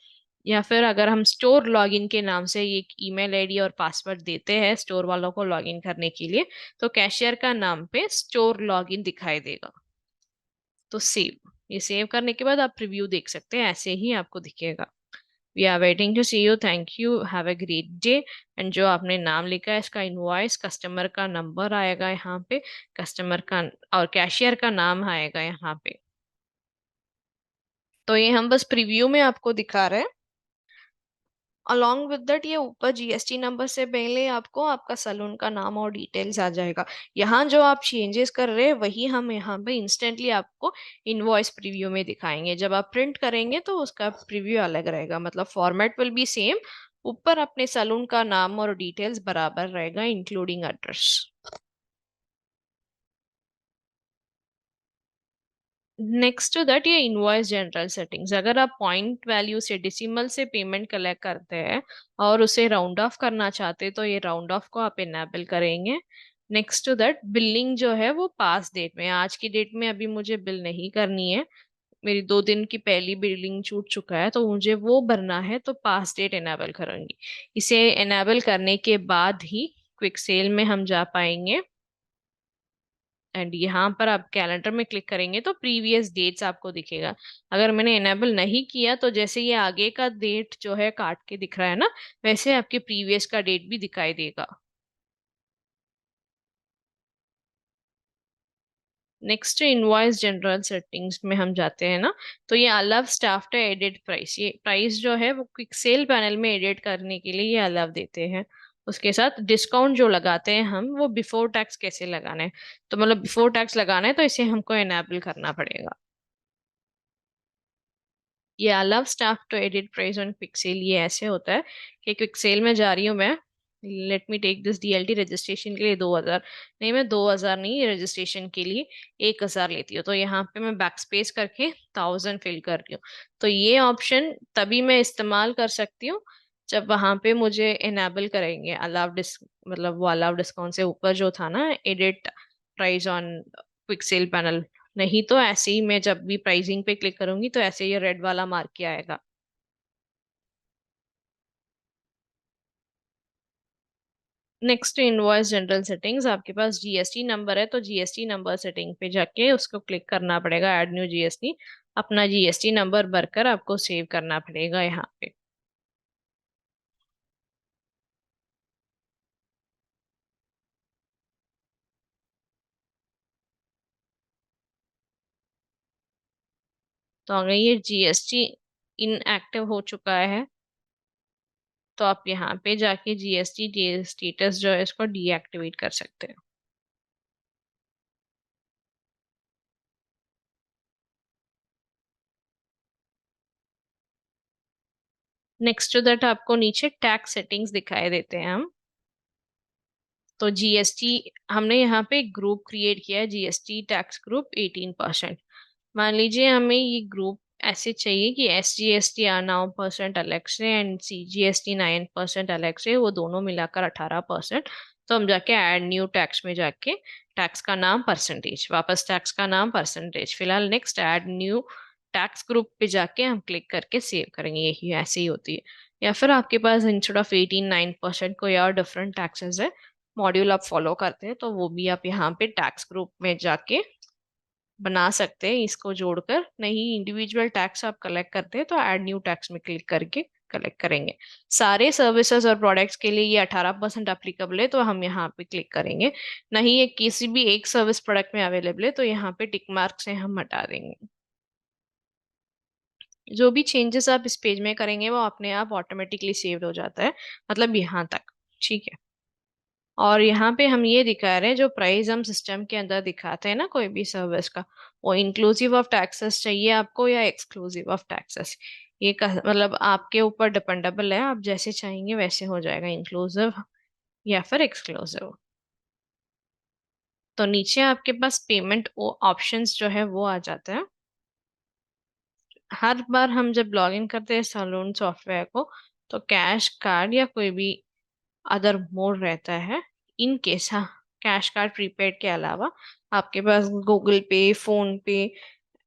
[SPEAKER 1] या फिर अगर हम स्टोर लॉगिन के नाम से एक ईमेल आईडी और पासवर्ड देते हैं स्टोर वालों को लॉगिन करने के लिए, तो कैशियर का नाम पे स्टोर लॉगिन दिखाई देगा। तो सेव, ये सेव करने के बाद आप प्रीव्यू देख सकते हैं, ऐसे ही आपको दिखेगा। We are waiting to see you, thank you, have a great day. And जो आपने नाम लिखा है इसका इनवॉइस, कस्टमर का नंबर आएगा यहाँ पे, कस्टमर का और कैशियर का नाम आएगा यहाँ पे। तो ये हम बस प्रीव्यू में आपको दिखा रहे हैं। अलॉन्ग विद दैट ये ऊपर जीएसटी नंबर से पहले आपको आपका सलून का नाम और डिटेल्स आ जाएगा। यहाँ जो आप चेंजेस कर रहे हैं वही हम यहाँ पे इंस्टेंटली आपको इनवॉइस प्रीव्यू में दिखाएंगे। जब आप प्रिंट करेंगे तो उसका प्रीव्यू अलग रहेगा, मतलब फॉर्मेट विल बी सेम, ऊपर अपने सलून का नाम और डिटेल्स बराबर रहेगा including address. Next to that ये इनवॉइस जनरल सेटिंग्स, अगर आप पॉइंट वैल्यू से डेसिमल से पेमेंट कलेक्ट करते हैं और उसे राउंड ऑफ करना चाहते हैं तो ये राउंड ऑफ को आप इनेबल करेंगे। नेक्स्ट टू दैट बिलिंग जो है वो पास डेट में, आज की डेट में अभी मुझे बिल नहीं करनी है, मेरी 2 दिन की पहली बिलिंग छूट चुका है तो मुझे वो भरना है, तो पास डेट इनेबल करूंगी। इसे इनेबल करने के बाद ही क्विक सेल में हम जा पाएंगे। एंड यहाँ पर आप कैलेंडर में क्लिक करेंगे तो प्रीवियस डेट्स आपको दिखेगा। अगर मैंने इनेबल नहीं किया तो जैसे ये आगे का डेट जो है काट के दिख रहा है ना, वैसे आपके प्रीवियस का डेट भी दिखाई देगा। नेक्स्ट इनवॉइस जनरल सेटिंग्स में हम जाते हैं ना, तो ये अलाव स्टाफ टू एडिट प्राइस, ये प्राइस जो है वो क्विक सेल पैनल में एडिट करने के लिए ये अलाव देते हैं। उसके साथ डिस्काउंट जो लगाते हैं हम, वो बिफोर टैक्स कैसे लगाना है, तो मतलब बिफोर टैक्स लगाना है तो इसे हमको एनेबल करना पड़ेगा। ये allow staff to edit price on QuickSell, ये ऐसे होता है कि क्विकसेल में जा रही हूँ मैं, let me take this DLT, registration के लिए 2,000, नहीं मैं 2,000 नहीं, रजिस्ट्रेशन के लिए 1,000 लेती हूँ, तो यहाँ पे मैं बैक स्पेस करके 1,000 फिल कर रही हूँ। तो ये ऑप्शन तभी मैं इस्तेमाल कर सकती हूँ जब वहां पे मुझे इनेबल करेंगे अलाउ मतलब वो अलाउ डिस्काउंट से ऊपर जो था ना edit price on quick sale panel, नहीं तो ऐसे ही मैं जब भी प्राइसिंग पे क्लिक करूंगी तो ऐसे ही रेड वाला मार्क किया आएगा। नेक्स्ट इनवॉइस जनरल सेटिंग्स, आपके पास जीएसटी नंबर है तो जीएसटी नंबर सेटिंग पे जाके उसको क्लिक करना पड़ेगा, ऐड न्यू जीएसटी, अपना जीएसटी नंबर भरकर आपको सेव करना पड़ेगा यहाँ पे। तो अगर ये जीएसटी इनएक्टिव हो चुका है तो आप यहाँ पे जाके जीएसटी स्टेटस जो है इसको डीएक्टिवेट कर सकते हैं। नेक्स्ट टू दैट आपको नीचे टैक्स सेटिंग्स दिखाई देते हैं हम, तो जीएसटी हमने यहाँ पे ग्रुप क्रिएट किया है, जीएसटी टैक्स ग्रुप 18%। मान लीजिए हमें ये ग्रुप ऐसे चाहिए कि SGST 9% अलग से एंड CGST 9% अलग से, वो दोनों मिलाकर 18%। तो हम जाके ऐड न्यू टैक्स में जाके टैक्स का नाम परसेंटेज, वापस टैक्स का नाम परसेंटेज, फिलहाल next add new tax group पे जाके हम क्लिक करके सेव करेंगे, यही ऐसे ही होती है। या फिर आपके पास इंस्टेड ऑफ 18 9% कोई और डिफरेंट टैक्सेस है, मॉड्यूल आप फॉलो करते हैं, तो वो भी आप यहाँ पे टैक्स ग्रुप में जाके बना सकते हैं इसको जोड़कर। नहीं इंडिविजुअल टैक्स आप कलेक्ट करते हैं तो ऐड न्यू टैक्स में क्लिक करके कलेक्ट करेंगे। सारे सर्विसेज और प्रोडक्ट्स के लिए ये 18% अप्लीकेबल है तो हम यहाँ पे क्लिक करेंगे। नहीं ये किसी भी एक सर्विस प्रोडक्ट में अवेलेबल है तो यहाँ पे टिक मार्क से हम हटा देंगे। जो भी चेंजेस आप इस पेज में करेंगे वो अपने आप ऑटोमेटिकली सेव्ड हो जाता है, मतलब यहाँ तक, ठीक है। और यहाँ पे हम ये दिखा रहे हैं जो प्राइस हम सिस्टम के अंदर दिखाते हैं ना कोई भी सर्विस का, वो इंक्लूसिव ऑफ टैक्सेस चाहिए आपको या एक्सक्लूसिव ऑफ टैक्सेस, ये मतलब आपके ऊपर डिपेंडेबल है, आप जैसे चाहेंगे वैसे हो जाएगा, इंक्लूसिव या फिर एक्सक्लूसिव। तो नीचे आपके पास पेमेंट ऑप्शंस जो है वो आ जाता है। हर बार हम जब लॉग इन करते हैं सैलून सॉफ्टवेयर को तो कैश कार्ड या कोई भी अदर मोड रहता है, इन केस, हाँ, कैश कार्ड प्रीपेड के अलावा आपके पास गूगल पे, फोन पे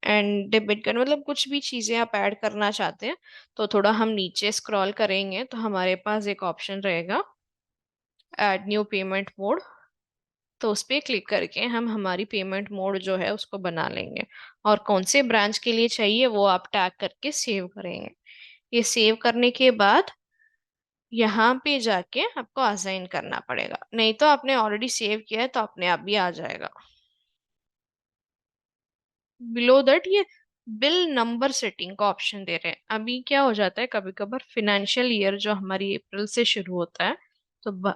[SPEAKER 1] एंड डेबिट कार्ड, मतलब कुछ भी चीजें आप ऐड करना चाहते हैं, तो थोड़ा हम नीचे स्क्रॉल करेंगे तो हमारे पास एक ऑप्शन रहेगा, ऐड न्यू पेमेंट मोड। तो उस पर क्लिक करके हम हमारी पेमेंट मोड जो है उसको बना लेंगे, और कौन से ब्रांच के लिए चाहिए वो आप टैग करके सेव करेंगे। ये सेव करने के बाद यहाँ पे जाके आपको असाइन करना पड़ेगा, नहीं तो आपने ऑलरेडी सेव किया है तो अपने आप भी आ जाएगा। बिलो दैट ये बिल नंबर सेटिंग का ऑप्शन दे रहे हैं। अभी क्या हो जाता है, कभी कभार फिनेंशियल ईयर जो हमारी अप्रैल से शुरू होता है, तो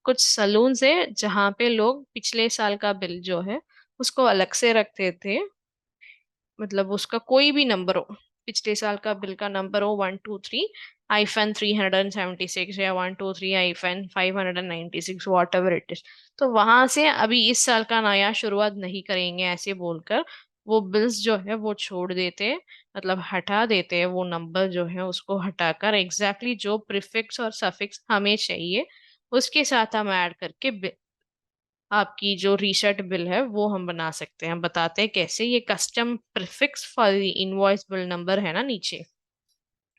[SPEAKER 1] कुछ सलून्स है जहाँ पे लोग पिछले साल का बिल जो है उसको अलग से रखते थे, मतलब उसका कोई भी नंबर हो, पिछले साल का बिल का नंबर हो 123-376 या 123-596 वॉट एवर इट इज, तो वहां से अभी इस साल का नया शुरुआत नहीं करेंगे ऐसे बोलकर वो बिल्स जो है वो छोड़ देते, मतलब हटा देते हैं वो नंबर जो है उसको हटाकर एग्जैक्टली जो प्रीफिक्स और सफिक्स हमें चाहिए उसके साथ हम ऐड करके आपकी जो रीसेट बिल है वो हम बना सकते हैं। बताते हैं कैसे। ये custom prefix for invoice bill number है ना नीचे,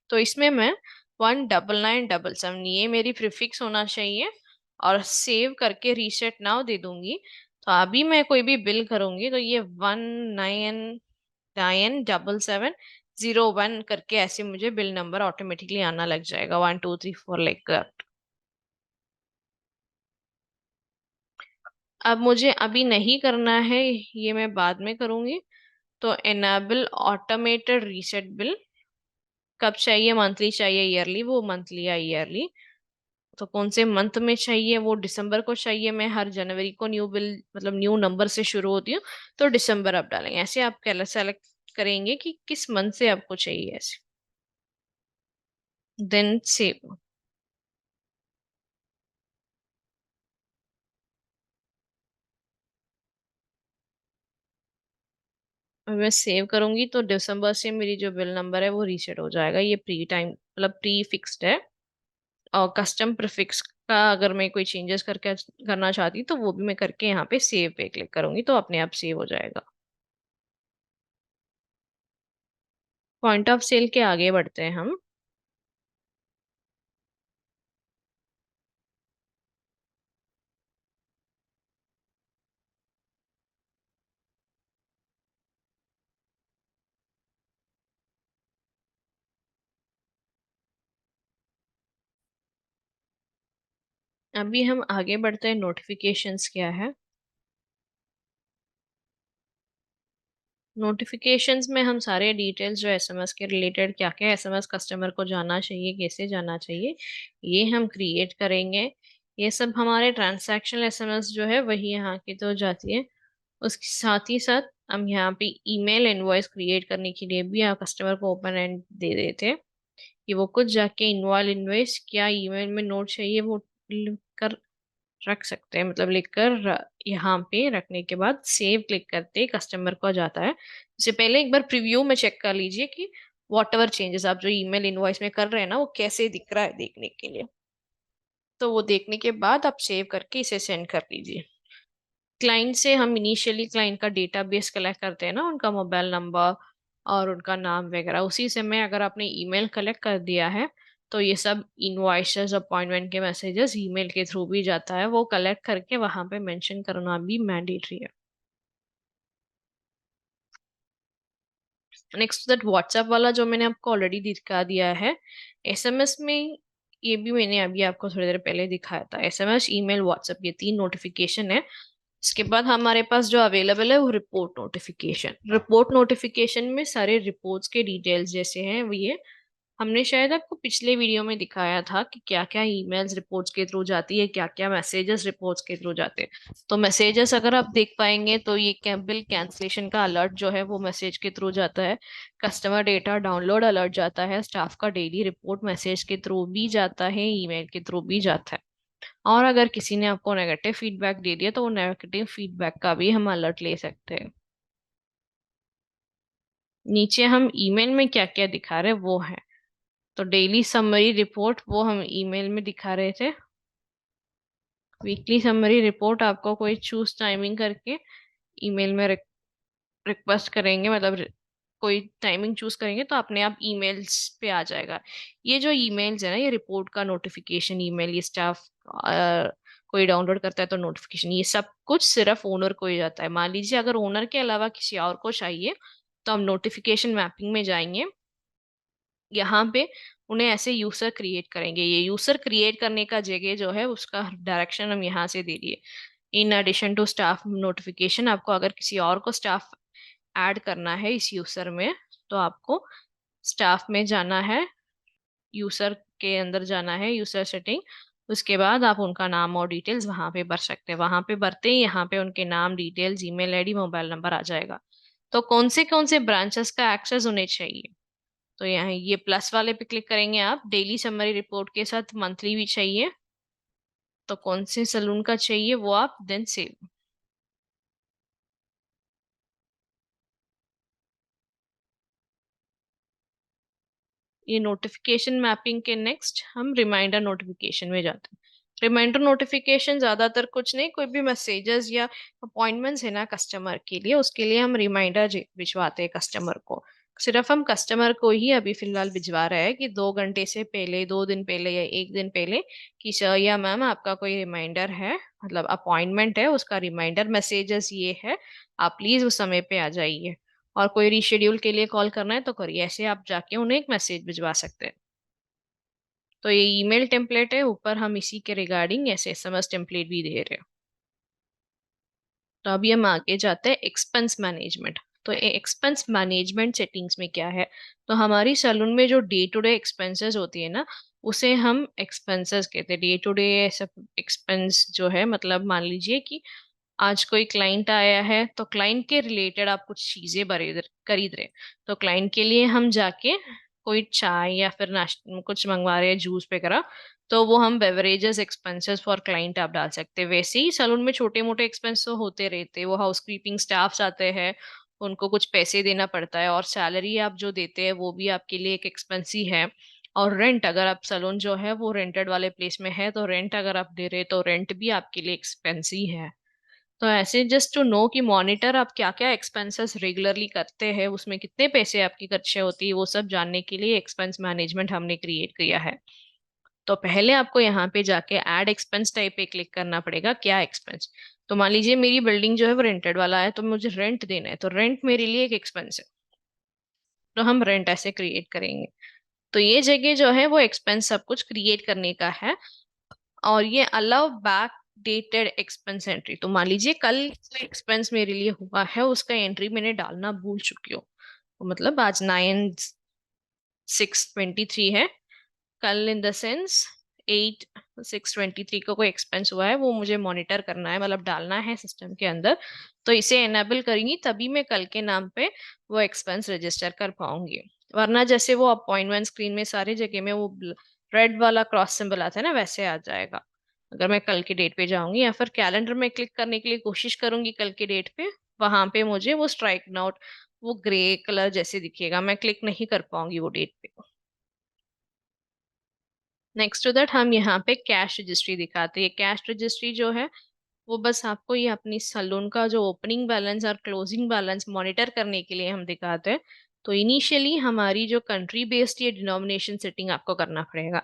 [SPEAKER 1] तो इसमें मैं 19977 ये मेरी प्रीफिक्स होना चाहिए, और सेव करके रीसेट नाउ दे दूंगी। तो अभी मैं कोई भी बिल करूंगी तो ये 1997701 करके ऐसे मुझे बिल नंबर ऑटोमेटिकली आना लग जाएगा, 1234 लाइक। अब मुझे अभी नहीं करना है, ये मैं बाद में करूंगी। तो एनाबल ऑटोमेटेड रीसेट बिल कब चाहिए, मंथली चाहिए ईयरली, वो मंथली या ईयरली। तो कौन से मंथ में चाहिए, वो दिसंबर को चाहिए। मैं हर जनवरी को न्यू बिल मतलब न्यू नंबर से शुरू होती हूँ, तो दिसंबर आप डालेंगे। ऐसे आप सेलेक्ट करेंगे कि किस मंथ से आपको चाहिए ऐसे, देन सेव। मैं सेव करूंगी तो दिसंबर से मेरी जो बिल नंबर है वो रीसेट हो जाएगा। ये प्री टाइम मतलब प्री फिक्स्ड है। और कस्टम प्रीफिक्स का अगर मैं कोई चेंजेस करके करना चाहती तो वो भी मैं करके यहाँ पे सेव पे क्लिक करूंगी तो अपने आप सेव हो जाएगा। पॉइंट ऑफ सेल के आगे बढ़ते हैं हम। अभी हम आगे बढ़ते हैं, नोटिफिकेशंस क्या है। नोटिफिकेशंस में हम सारे डिटेल्स जो एसएमएस के रिलेटेड, क्या क्या एसएमएस कस्टमर को जाना चाहिए, कैसे जाना चाहिए, ये हम क्रिएट करेंगे। ये सब हमारे ट्रांजैक्शनल एसएमएस जो है वही यहाँ की तो जाती है। उसके साथ ही साथ हम यहाँ पे ईमेल इनवॉइस क्रिएट करने के लिए भी आप कस्टमर को ओपन एंड दे देते हैं कि वो कुछ जाके इनवॉल्व इनवॉइस क्या ईमेल में नोट चाहिए वो लिख कर रख सकते हैं, मतलब यहाँ पे रखने के बाद सेव क्लिक करते ही कस्टमर को जाता है। उससे पहले एक बार प्रीव्यू में चेक कर लीजिए कि वॉट एवर चेंजेस आप जो ईमेल इनवॉइस में कर रहे हैं ना वो कैसे दिख रहा है देखने के लिए। तो वो देखने के बाद आप सेव करके इसे सेंड कर दीजिए। क्लाइंट से हम इनिशियली क्लाइंट का डेटाबेस कलेक्ट करते हैं ना, उनका मोबाइल नंबर और उनका नाम वगैरह, उसी से मैं अगर आपने ईमेल कलेक्ट कर दिया है तो ये सब इनवॉइसेस अपॉइंटमेंट के मैसेजेस ईमेल के थ्रू भी जाता है, वो कलेक्ट करके वहां पे मेंशन करना भी मैंडेटरी है। नेक्स्ट दैट व्हाट्सएप वाला जो मैंने आपको ऑलरेडी दिखा दिया है। एसएमएस में ये भी मैंने अभी आपको थोड़ी देर पहले दिखाया था, एसएमएस ईमेल व्हाट्सएप ये तीन नोटिफिकेशन है। इसके बाद हमारे पास जो अवेलेबल है वो रिपोर्ट नोटिफिकेशन। रिपोर्ट नोटिफिकेशन में सारे रिपोर्ट्स के डिटेल्स जैसे हैं वो ये, हमने शायद आपको पिछले वीडियो में दिखाया था कि क्या क्या ईमेल्स रिपोर्ट्स के थ्रू जाती है, क्या क्या मैसेजेस रिपोर्ट्स के थ्रू जाते हैं। तो मैसेजेस अगर आप देख पाएंगे तो ये बिल कैंसलेशन का अलर्ट जो है वो मैसेज के थ्रू जाता है। कस्टमर डेटा डाउनलोड अलर्ट जाता है, स्टाफ का डेली रिपोर्ट मैसेज के थ्रू भी जाता है, ईमेल के थ्रू भी जाता है। और अगर किसी ने आपको नेगेटिव फीडबैक दे दिया तो वो नेगेटिव फीडबैक का भी हम अलर्ट ले सकते हैं। नीचे हम ईमेल में क्या क्या दिखा रहे हैं वो है। तो डेली समरी रिपोर्ट वो हम ईमेल में दिखा रहे थे। वीकली समरी रिपोर्ट आपको कोई चूज टाइमिंग करके ईमेल में रिक्वेस्ट करेंगे, मतलब कोई टाइमिंग चूज करेंगे तो अपने आप ईमेल्स पे आ जाएगा। ये जो ईमेल्स है ना, ये रिपोर्ट का नोटिफिकेशन ईमेल, ये स्टाफ कोई डाउनलोड करता है तो नोटिफिकेशन, ये सब कुछ सिर्फ ओनर को ही जाता है। मान लीजिए अगर ओनर के अलावा किसी और को चाहिए तो हम नोटिफिकेशन मैपिंग में जाएंगे, यहाँ पे उन्हें ऐसे यूजर क्रिएट करेंगे। ये यूजर क्रिएट करने का जगह जो है उसका डायरेक्शन हम यहाँ से दे दिए। In addition to staff notification, आपको अगर किसी और को स्टाफ ऐड करना है इस यूजर में तो आपको स्टाफ में जाना है, यूजर के अंदर जाना है, यूजर सेटिंग। उसके बाद आप उनका नाम और डिटेल्स वहां पे भर सकते हैं। वहां पे भरते ही यहाँ पे उनके नाम, details, email ID, mobile number आ जाएगा। तो कौन से ब्रांचेस का एक्सेस उन्हें चाहिए, तो यहाँ ये प्लस वाले पे क्लिक करेंगे आप। डेली समरी रिपोर्ट के साथ मंथली भी चाहिए, तो कौन से सलून का चाहिए वो आप देन सेव। ये नोटिफिकेशन मैपिंग के नेक्स्ट हम रिमाइंडर नोटिफिकेशन में जाते हैं। रिमाइंडर नोटिफिकेशन ज्यादातर कुछ नहीं, कोई भी मैसेजेस या अपॉइंटमेंट्स है ना कस्टमर के लिए, उसके लिए हम रिमाइंडर भिजवाते हैं कस्टमर को। सिर्फ हम कस्टमर को ही अभी फिलहाल भिजवा रहे हैं कि 2 घंटे से पहले, 2 दिन पहले या एक दिन पहले कि सर या मैम आपका कोई रिमाइंडर है, मतलब अपॉइंटमेंट है, उसका रिमाइंडर मैसेजेस ये है, आप प्लीज उस समय पे आ जाइए। और कोई रीशेड्यूल के लिए कॉल करना है तो करिए, ऐसे आप जाके उन्हें एक मैसेज भिजवा सकते हैं। तो ये ईमेल टेम्पलेट है, ऊपर हम इसी के रिगार्डिंग ऐसे एसएमएस टेम्पलेट भी दे रहे हैं। तो अभी हम आगे जाते हैं एक्सपेंस मैनेजमेंट। तो ये एक्सपेंस मैनेजमेंट सेटिंग्स में क्या है, तो हमारी सैलून में जो डे टू डे एक्सपेंसेस होती है ना, उसे हम एक्सपेंसेस कहते हैं। डे टू डे सब एक्सपेंस जो है, मतलब मान लीजिए कि आज कोई क्लाइंट आया है तो क्लाइंट के रिलेटेड आप कुछ चीजें खरीद रहे, तो क्लाइंट के लिए हम जाके कोई चाय या फिर नाश्ता कुछ मंगवा रहे हैं, जूस वगैरह, तो वो हम बेवरेजेस एक्सपेंसेस फॉर क्लाइंट आप डाल सकते हैं। वैसे ही सैलून में छोटे मोटे एक्सपेंस तो होते रहते हैं, वो हाउस कीपिंग स्टाफ आते हैं, उनको कुछ पैसे देना पड़ता है, और सैलरी आप जो देते हैं वो भी आपके लिए एक एक्सपेंस ही है। और रेंट, अगर आप सैलून जो है वो रेंटेड वाले प्लेस में है तो रेंट अगर आप दे रहे तो रेंट भी आपके लिए एक्सपेंस ही है। तो ऐसे जस्ट टू नो कि मॉनिटर आप क्या क्या एक्सपेंसेस रेगुलरली करते हैं, उसमें कितने पैसे आपकी खर्चे होती है, वो सब जानने के लिए एक्सपेंस मैनेजमेंट हमने क्रिएट किया है। तो पहले आपको यहाँ पे जाके ऐड एक्सपेंस टाइप पे क्लिक करना पड़ेगा, क्या एक्सपेंस। तो मान लीजिए मेरी बिल्डिंग जो है वो रेंटेड वाला है, तो मुझे रेंट देना है, तो रेंट मेरे लिए एक एक्सपेंस है, तो हम रेंट ऐसे क्रिएट करेंगे। तो ये जगह जो है वो एक्सपेंस सब कुछ क्रिएट करने का है। और ये allow back dated expense entry, तो मान लीजिए कल कोई एक्सपेंस मेरे लिए हुआ है, उसका एंट्री मैंने डालना भूल चुकी हूँ, तो मतलब आज 9/6/23 है, कल इन द सेंस 8/6/23 को कोई एक्सपेंस हुआ है, वो मुझे मॉनिटर करना है, मतलब डालना है सिस्टम के अंदर। तो इसे एनेबल करेंगी तभी मैं कल के नाम पे वो एक्सपेंस रजिस्टर कर पाऊंगी। वरना जैसे वो अपॉइंटमेंट स्क्रीन में सारी जगह में वो रेड वाला क्रॉस सिंबल आता है ना, वैसे आ जाएगा अगर मैं कल की डेट पे जाऊंगी, या फिर कैलेंडर में क्लिक करने के लिए कोशिश करूंगी कल की डेट पे, वहां पे मुझे वो स्ट्राइक आउट, वो ग्रे कलर जैसे दिखेगा, मैं क्लिक नहीं कर पाऊंगी वो डेट पे। नेक्स्ट टू दैट हम यहाँ पे कैश रजिस्ट्री दिखाते हैं। कैश रजिस्ट्री जो है वो बस आपको ये अपनी सलून का जो ओपनिंग बैलेंस और क्लोजिंग बैलेंस मॉनिटर करने के लिए हम दिखाते हैं। तो इनिशियली हमारी जो कंट्री बेस्ड ये डिनोमिनेशन सेटिंग आपको करना पड़ेगा।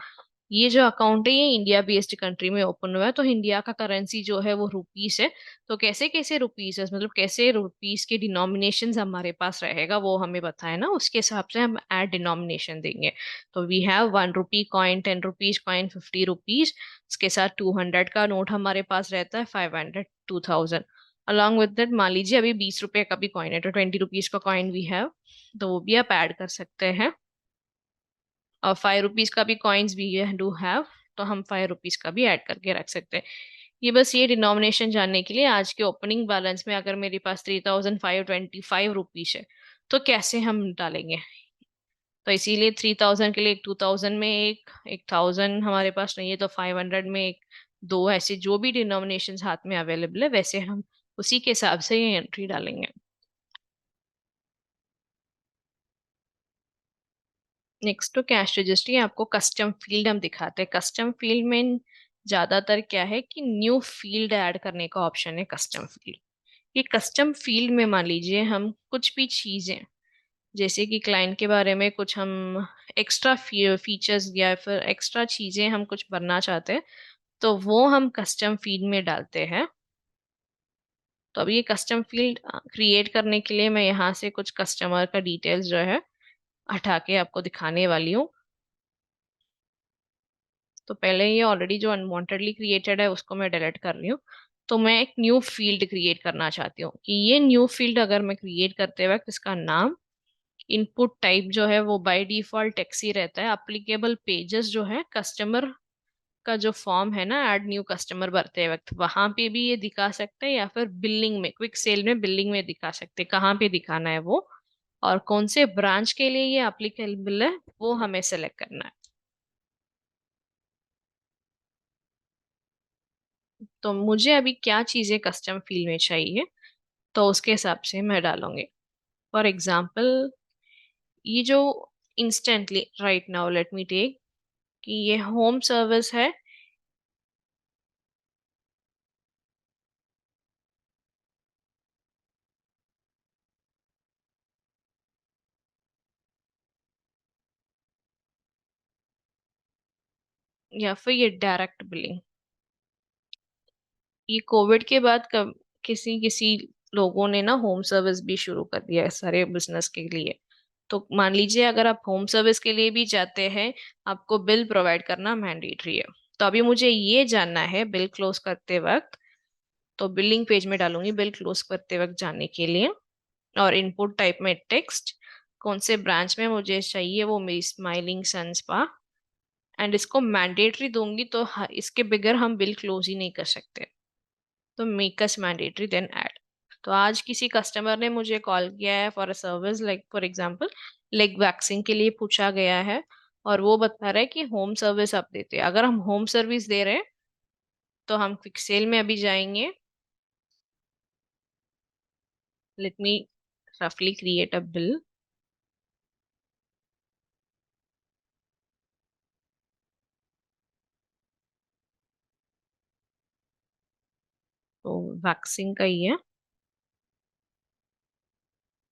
[SPEAKER 1] ये जो अकाउंट है ये इंडिया बेस्ड कंट्री में ओपन हुआ है, तो इंडिया का करेंसी जो है वो रुपीस है। तो कैसे कैसे रुपीस है, मतलब कैसे रुपीस के डिनोमिनेशन हमारे पास रहेगा वो हमें बताए ना, उसके हिसाब से हम ऐड डिनोमिनेशन देंगे। तो we have 1 rupee coin, 10 rupees coin, 50 rupees, इसके साथ 200 का नोट हमारे पास रहता है, 500, 2000। अलॉन्ग विद दैट मान लीजिए अभी 20 रुपए का भी कॉइन है, तो 20 रुपीज का कॉइन वी हैव, तो वो भी आप ऐड कर सकते हैं। और 5 रुपीज का भी कॉइन्स भी डू हैव, तो हम 5 रुपीज का भी ऐड करके रख सकते हैं। ये बस ये डिनोमिनेशन जानने के लिए आज के ओपनिंग बैलेंस में अगर मेरे पास 3525 रुपीज है तो कैसे हम डालेंगे। तो इसीलिए 3000 के लिए एक, 2000 में एक 1000 हमारे पास नहीं है तो 500 में एक, दो, ऐसे जो भी डिनोमिनेशन हाथ में अवेलेबल है वैसे हम उसी के हिसाब से ये एंट्री डालेंगे। नेक्स्ट तो कैश रजिस्ट्री, आपको कस्टम फील्ड हम दिखाते हैं। कस्टम फील्ड में ज्यादातर क्या है कि न्यू फील्ड ऐड करने का ऑप्शन है कस्टम फील्ड। ये कस्टम फील्ड में मान लीजिए हम कुछ भी चीजें, जैसे कि क्लाइंट के बारे में कुछ हम एक्स्ट्रा फीचर्स या फिर एक्स्ट्रा चीजें हम कुछ भरना चाहते हैं, तो वो हम कस्टम फील्ड में डालते हैं। तो अब ये कस्टम फील्ड क्रिएट करने के लिए मैं यहाँ से कुछ कस्टमर का डिटेल्स जो है हटा के आपको दिखाने वाली हूँ। तो पहले ये ऑलरेडी जो अनवांटेडली क्रिएटेड है उसको मैं डिलीट कर रही हूँ। तो मैं एक न्यू फील्ड क्रिएट करना चाहती हूँ कि ये न्यू फील्ड अगर मैं क्रिएट करते वक्त इसका नाम, इनपुट टाइप जो है वो बाय डिफॉल्ट टेक्स्ट ही रहता है। एप्लीकेबल पेजेस जो है कस्टमर का जो फॉर्म है ना, ऐड न्यू कस्टमर भरते वक्त वहां पे भी ये दिखा सकते हैं, या फिर बिलिंग में, क्विक सेल में बिलिंग में दिखा सकते हैं, कहाँ पे दिखाना है वो। और कौन से ब्रांच के लिए ये एप्लीकेबल है वो हमें सेलेक्ट करना है। तो मुझे अभी क्या चीजें कस्टम फील्ड में चाहिए, तो उसके हिसाब से मैं डालूंगी। फॉर एग्जाम्पल, ये जो instantly right now let me take कि ये होम सर्विस है, या फिर ये डायरेक्ट बिलिंग। ये कोविड के बाद कब किसी किसी लोगों ने ना होम सर्विस भी शुरू कर दिया है सारे बिजनेस के लिए। तो मान लीजिए अगर आप होम सर्विस के लिए भी जाते हैं, आपको बिल प्रोवाइड करना मैंडेटरी है। तो अभी मुझे ये जानना है बिल क्लोज करते वक्त, तो बिलिंग पेज में डालूंगी बिल क्लोज करते वक्त जानने के लिए। और इनपुट टाइप में टेक्स्ट, कौन से ब्रांच में मुझे चाहिए वो मेरी स्माइलिंग सन स्पा। एंड इसको मैंडेटरी दूंगी तो इसके बगैर हम बिल क्लोज ही नहीं कर सकते। तो make us mandatory then add. तो आज किसी कस्टमर ने मुझे कॉल किया है for a service, like for example leg waxing के लिए पूछा गया है, और वो बता रहा है कि होम सर्विस आप देते हैं। अगर हम होम सर्विस दे रहे हैं तो हम क्विक सेल में अभी जाएंगे। लेट मी रफली क्रिएट अ बिल। तो वैक्सिंग का ही है।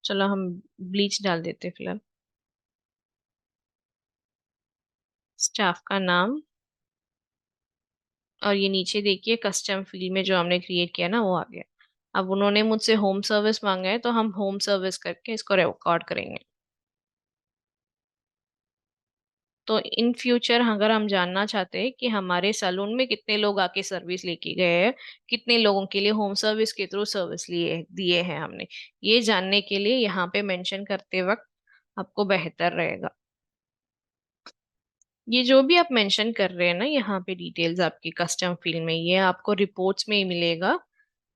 [SPEAKER 1] चलो हम ब्लीच डाल देते हैं फिलहाल। स्टाफ का नाम, और ये नीचे देखिए कस्टम फील्ड में जो हमने क्रिएट किया ना वो आ गया। अब उन्होंने मुझसे होम सर्विस मांगा है तो हम होम सर्विस करके इसको रिकॉर्ड करेंगे। तो इन फ्यूचर अगर हम जानना चाहते हैं कि हमारे सैलून में कितने लोग आके सर्विस लेके गए हैं, कितने लोगों के लिए होम सर्विस के थ्रू सर्विस लिए दिए हैं हमने, ये जानने के लिए यहाँ पे मेंशन करते वक्त आपको बेहतर रहेगा। ये जो भी आप मेंशन कर रहे हैं ना यहाँ पे डिटेल्स आपकी कस्टम फील्ड में, ये आपको रिपोर्ट्स में ही मिलेगा।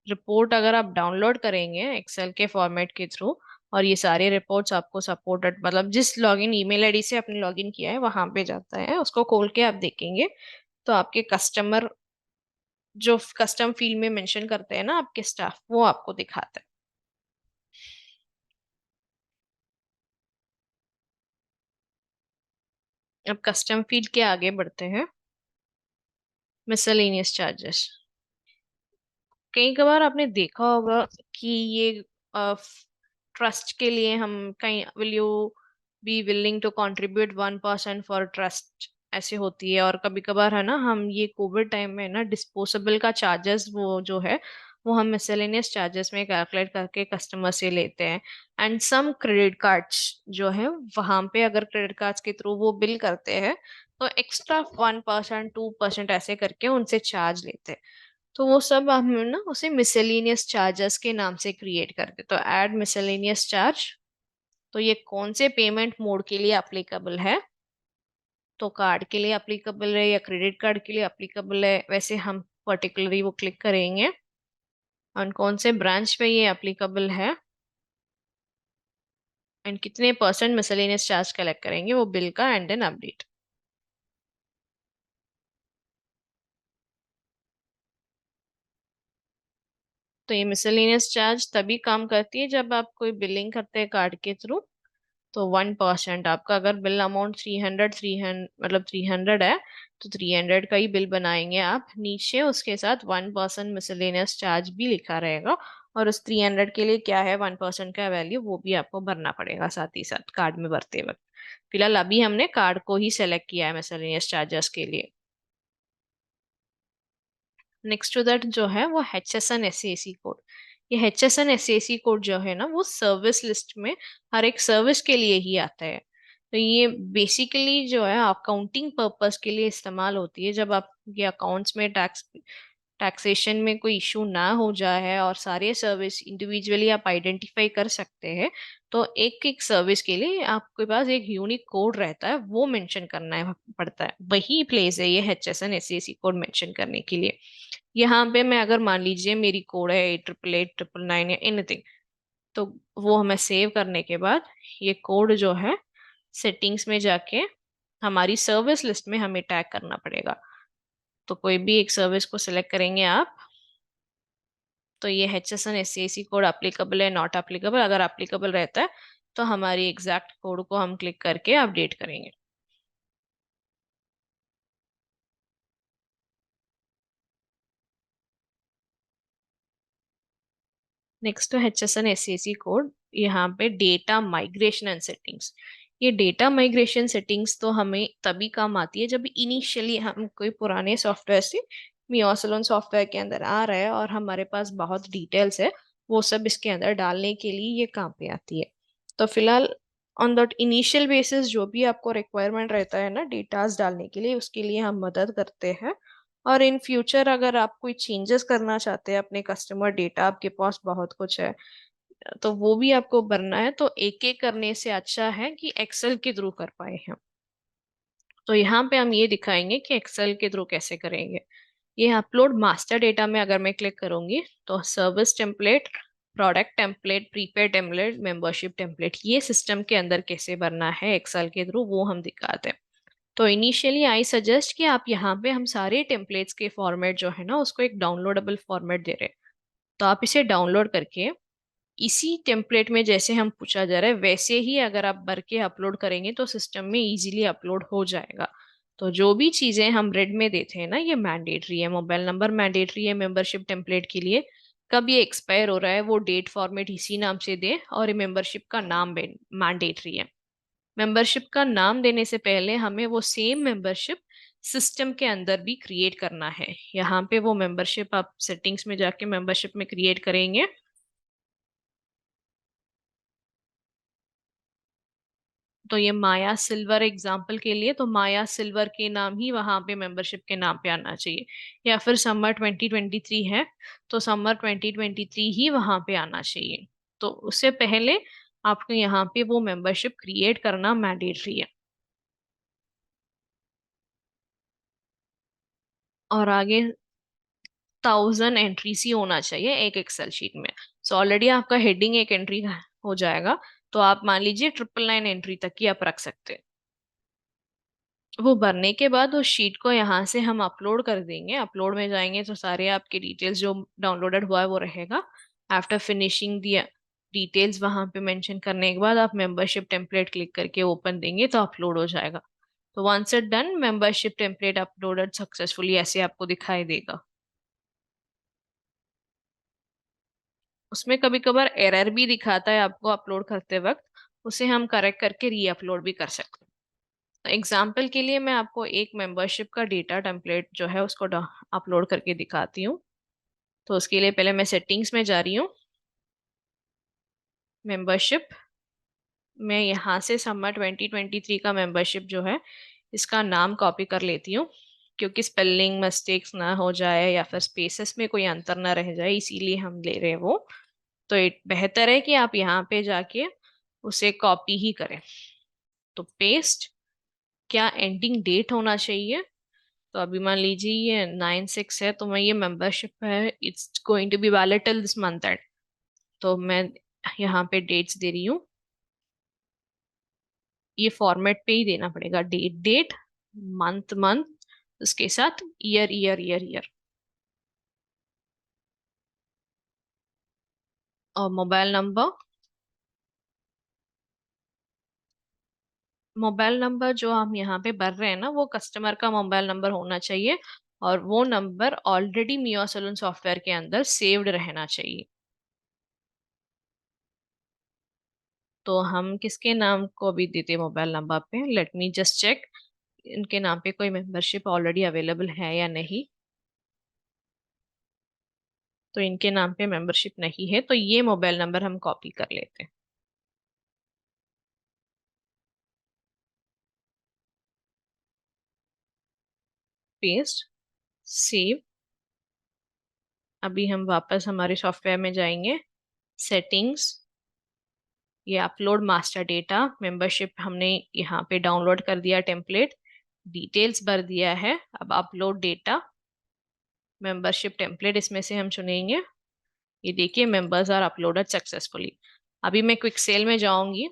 [SPEAKER 1] रिपोर्ट अगर आप डाउनलोड करेंगे एक्सेल के फॉर्मेट के थ्रू, और ये सारे रिपोर्ट्स आपको सपोर्टेड, मतलब जिस लॉगिन ईमेल आईडी से आपने लॉगिन किया है वहां पे जाता है, उसको खोल के आप देखेंगे तो आपके कस्टमर जो कस्टम फील्ड में मेंशन करते हैं ना आपके स्टाफ, वो आपको दिखाता है। अब कस्टम फील्ड के आगे बढ़ते हैं। मिसलेनियस चार्जेस, कई कबार आपने देखा होगा कि ये ट्रस्ट के लिए हम कहीं, will you be willing to contribute 1% for trust, ऐसे होती है। और कभी कभार है ना, हम ये कोविड टाइम में ना डिस्पोजेबल का चार्जेस वो जो है वो हम मिसलेनियस चार्जेस में कैलकुलेट करके कस्टमर से लेते हैं। एंड सम क्रेडिट कार्ड्स जो है वहां पे अगर क्रेडिट कार्ड्स के थ्रू वो बिल करते हैं तो एक्स्ट्रा 1% 2% ऐसे करके उनसे चार्ज लेते हैं। तो वो सब हम ना उसे मिसेलेनियस चार्जेस के नाम से क्रिएट करते। तो ऐड मिसेलेनियस चार्ज, तो ये कौन से पेमेंट मोड के लिए अप्लीकेबल है, तो कार्ड के लिए अप्लीकेबल है या क्रेडिट कार्ड के लिए अप्लीकेबल है, वैसे हम पर्टिकुलरली वो क्लिक करेंगे। और कौन से ब्रांच पे ये अप्लीकेबल है, एंड कितने परसेंट मिसेलेनियस चार्ज कलेक्ट करेंगे वो बिल का, एंड देन अपडेट। तो ये मिसेलेनियस चार्ज तभी काम करती है जब आप कोई बिलिंग करते हैं कार्ड के थ्रू, तो 1% आपका अगर बिल अमाउंट 300 मतलब 300 है, तो 300 का ही बिल बनाएंगे आप। नीचे उसके साथ 1% मिसलेनियस चार्ज भी लिखा रहेगा, और उस 300 के लिए क्या है 1% का वैल्यू, वो भी आपको भरना पड़ेगा साथ ही साथ कार्ड में भरते वक्त। फिलहाल अभी हमने कार्ड को ही सेलेक्ट किया है मिसलेनियस चार्जेस के लिए। नेक्स्ट टू दैट जो है वो HSN SAC कोड। ये HSN SAC कोड जो है ना, वो सर्विस लिस्ट में हर एक सर्विस के लिए ही आता है। तो ये बेसिकली जो है अकाउंटिंग पर्पस के लिए इस्तेमाल होती है, जब आपके अकाउंट्स में टैक्सेशन में कोई इशू ना हो जाए और सारे सर्विस इंडिविजुअली आप आइडेंटिफाई कर सकते हैं, तो एक एक सर्विस के लिए आपके पास एक यूनिक कोड रहता है, वो मेंशन करना है पड़ता है। वही प्लेस है ये HSN SAC कोड मेंशन करने के लिए। यहाँ पे मैं अगर मान लीजिए मेरी कोड है 888 899 या एनीथिंग, तो वो हमें सेव करने के बाद ये कोड जो है सेटिंग्स में जाके हमारी सर्विस लिस्ट में हमें टैग करना पड़ेगा। तो कोई भी एक सर्विस को सिलेक्ट करेंगे आप, तो ये HSN SAC कोड अप्लीकेबल है नॉट अप्लीकेबल, अगर अप्लीकेबल रहता है तो हमारी एग्जैक्ट कोड को हम क्लिक करके अपडेट करेंगे। नेक्स्ट तो HSN SAC कोड, यहाँ पे डेटा माइग्रेशन एंड सेटिंग्स। ये डेटा माइग्रेशन सेटिंग्स तो हमें तभी काम आती है जब इनिशियली हम कोई पुराने सॉफ्टवेयर से मियासलोन सॉफ्टवेयर के अंदर आ रहा है और हमारे पास बहुत डिटेल्स है, वो सब इसके अंदर डालने के लिए ये काम पे आती है। तो फिलहाल ऑन दैट इनिशियल बेसिस जो भी आपको रिक्वायरमेंट रहता है ना डेटास डालने के लिए, उसके लिए हम मदद करते हैं। और इन फ्यूचर अगर आप कोई चेंजेस करना चाहते हैं अपने कस्टमर डेटा, आपके पास बहुत कुछ है, तो वो भी आपको भरना है, तो एक एक करने से अच्छा है कि एक्सेल के थ्रू कर पाए हम। तो यहाँ पे हम ये दिखाएंगे कि एक्सेल के थ्रू कैसे करेंगे। ये अपलोड मास्टर डेटा में अगर मैं क्लिक करूंगी, तो service template, product template, prepaid template, membership template, ये सिस्टम के अंदर कैसे भरना है एक्सेल के थ्रू, वो हम दिखाते हैं। तो इनिशियली आई सजेस्ट कि आप यहाँ पे, हम सारे टेम्पलेट्स के फॉर्मेट जो है ना उसको एक डाउनलोडेबल फॉर्मेट दे रहे हैं। तो आप इसे डाउनलोड करके इसी टेम्पलेट में जैसे हम पूछा जा रहा है वैसे ही अगर आप भर के अपलोड करेंगे तो सिस्टम में इजीली अपलोड हो जाएगा। तो जो भी चीजें हम रेड में देते हैं ना, ये मैंडेटरी है। मोबाइल नंबर मैंडेटरी है मेंबरशिप टेम्पलेट के लिए, कब ये एक्सपायर हो रहा है वो डेट फॉर्मेट इसी नाम से दे, और मेंबरशिप का नाम मैंडेटरी है। मेंबरशिप का नाम देने से पहले हमें वो सेम मेंबरशिप सिस्टम के अंदर भी क्रिएट करना है। यहाँ पे वो मेंबरशिप आप सेटिंग्स में जाके मेंबरशिप में क्रिएट करेंगे। तो ये माया सिल्वर एग्जाम्पल के लिए, तो माया सिल्वर के नाम ही वहां पे मेंबरशिप के नाम पे आना चाहिए। या फिर समर 2023 है, तो समर 2023 ही वहां पे आना चाहिए। तो उससे पहले आपको यहाँ पे वो मेंबरशिप क्रिएट करना मैंडेटरी है। और आगे 1000 एंट्रीज ही होना चाहिए एक एक्सेल शीट में। सो ऑलरेडी आपका हेडिंग एक एंट्री हो जाएगा, तो आप मान लीजिए 999 एंट्री तक की आप रख सकते हैं। वो भरने के बाद उस शीट को यहाँ से हम अपलोड कर देंगे। अपलोड में जाएंगे तो सारे आपके डिटेल्स जो डाउनलोडेड हुआ है वो रहेगा। आफ्टर फिनिशिंग दी डिटेल्स वहां पे मेंशन करने के बाद आप मेंबरशिप टेम्पलेट क्लिक करके ओपन देंगे तो अपलोड हो जाएगा। तो once it done, membership template uploaded successfully, ऐसे आपको दिखाई देगा। उसमें कभी कभार एरर भी दिखाता है आपको अपलोड करते वक्त, उसे हम करेक्ट करके री अपलोड भी कर सकते हैं। एग्जाम्पल के लिए मैं आपको एक मेंबरशिप का डेटा टेम्पलेट जो है उसको अपलोड करके दिखाती हूँ। तो उसके लिए पहले मैं सेटिंग्स में जा रही हूँ, मेंबरशिप। मैं यहाँ से समर 2023 का मेंबरशिप जो है इसका नाम कॉपी कर लेती हूँ, क्योंकि स्पेलिंग मिस्टेक्स ना हो जाए या फिर स्पेसेस में कोई अंतर ना रह जाए, इसीलिए हम ले रहे हैं वो। तो बेहतर है कि आप यहाँ पे जाके उसे कॉपी ही करें। तो पेस्ट, क्या एंडिंग डेट होना चाहिए, तो अभी मान लीजिए ये 9/6 है, तो मैं ये मेंबरशिप है it's going to be valid till this month end, तो मैं यहाँ पे डेट्स दे रही हूँ। ये फॉर्मेट पे ही देना पड़ेगा, डेट डेट, मंथ मंथ, उसके साथ ईयर ईयर ईयर ईयर। और मोबाइल नंबर, मोबाइल नंबर जो हम यहाँ पे भर रहे हैं ना, वो कस्टमर का मोबाइल नंबर होना चाहिए, और वो नंबर ऑलरेडी मियो सलून सॉफ्टवेयर के अंदर सेव्ड रहना चाहिए। तो हम किसके नाम को अभी देते मोबाइल नंबर पे, लेट मी जस्ट चेक। इनके नाम पे कोई मेंबरशिप ऑलरेडी अवेलेबल है या नहीं। तो इनके नाम पे मेंबरशिप नहीं है, तो ये मोबाइल नंबर हम कॉपी कर लेते हैं। Paste, save. अभी हम वापस हमारे सॉफ्टवेयर में जाएंगे, सेटिंग्स, ये अपलोड मास्टर डेटा मेंबरशिप हमने यहाँ पे डाउनलोड कर दिया, टेम्पलेट डिटेल्स भर दिया है। अब अपलोड डेटा मेंबरशिप टेम्पलेट इसमें से हम चुनेंगे। ये देखिए, मेंबर्स आर अपलोडेड सक्सेसफुली। अभी मैं क्विक सेल में जाऊंगी,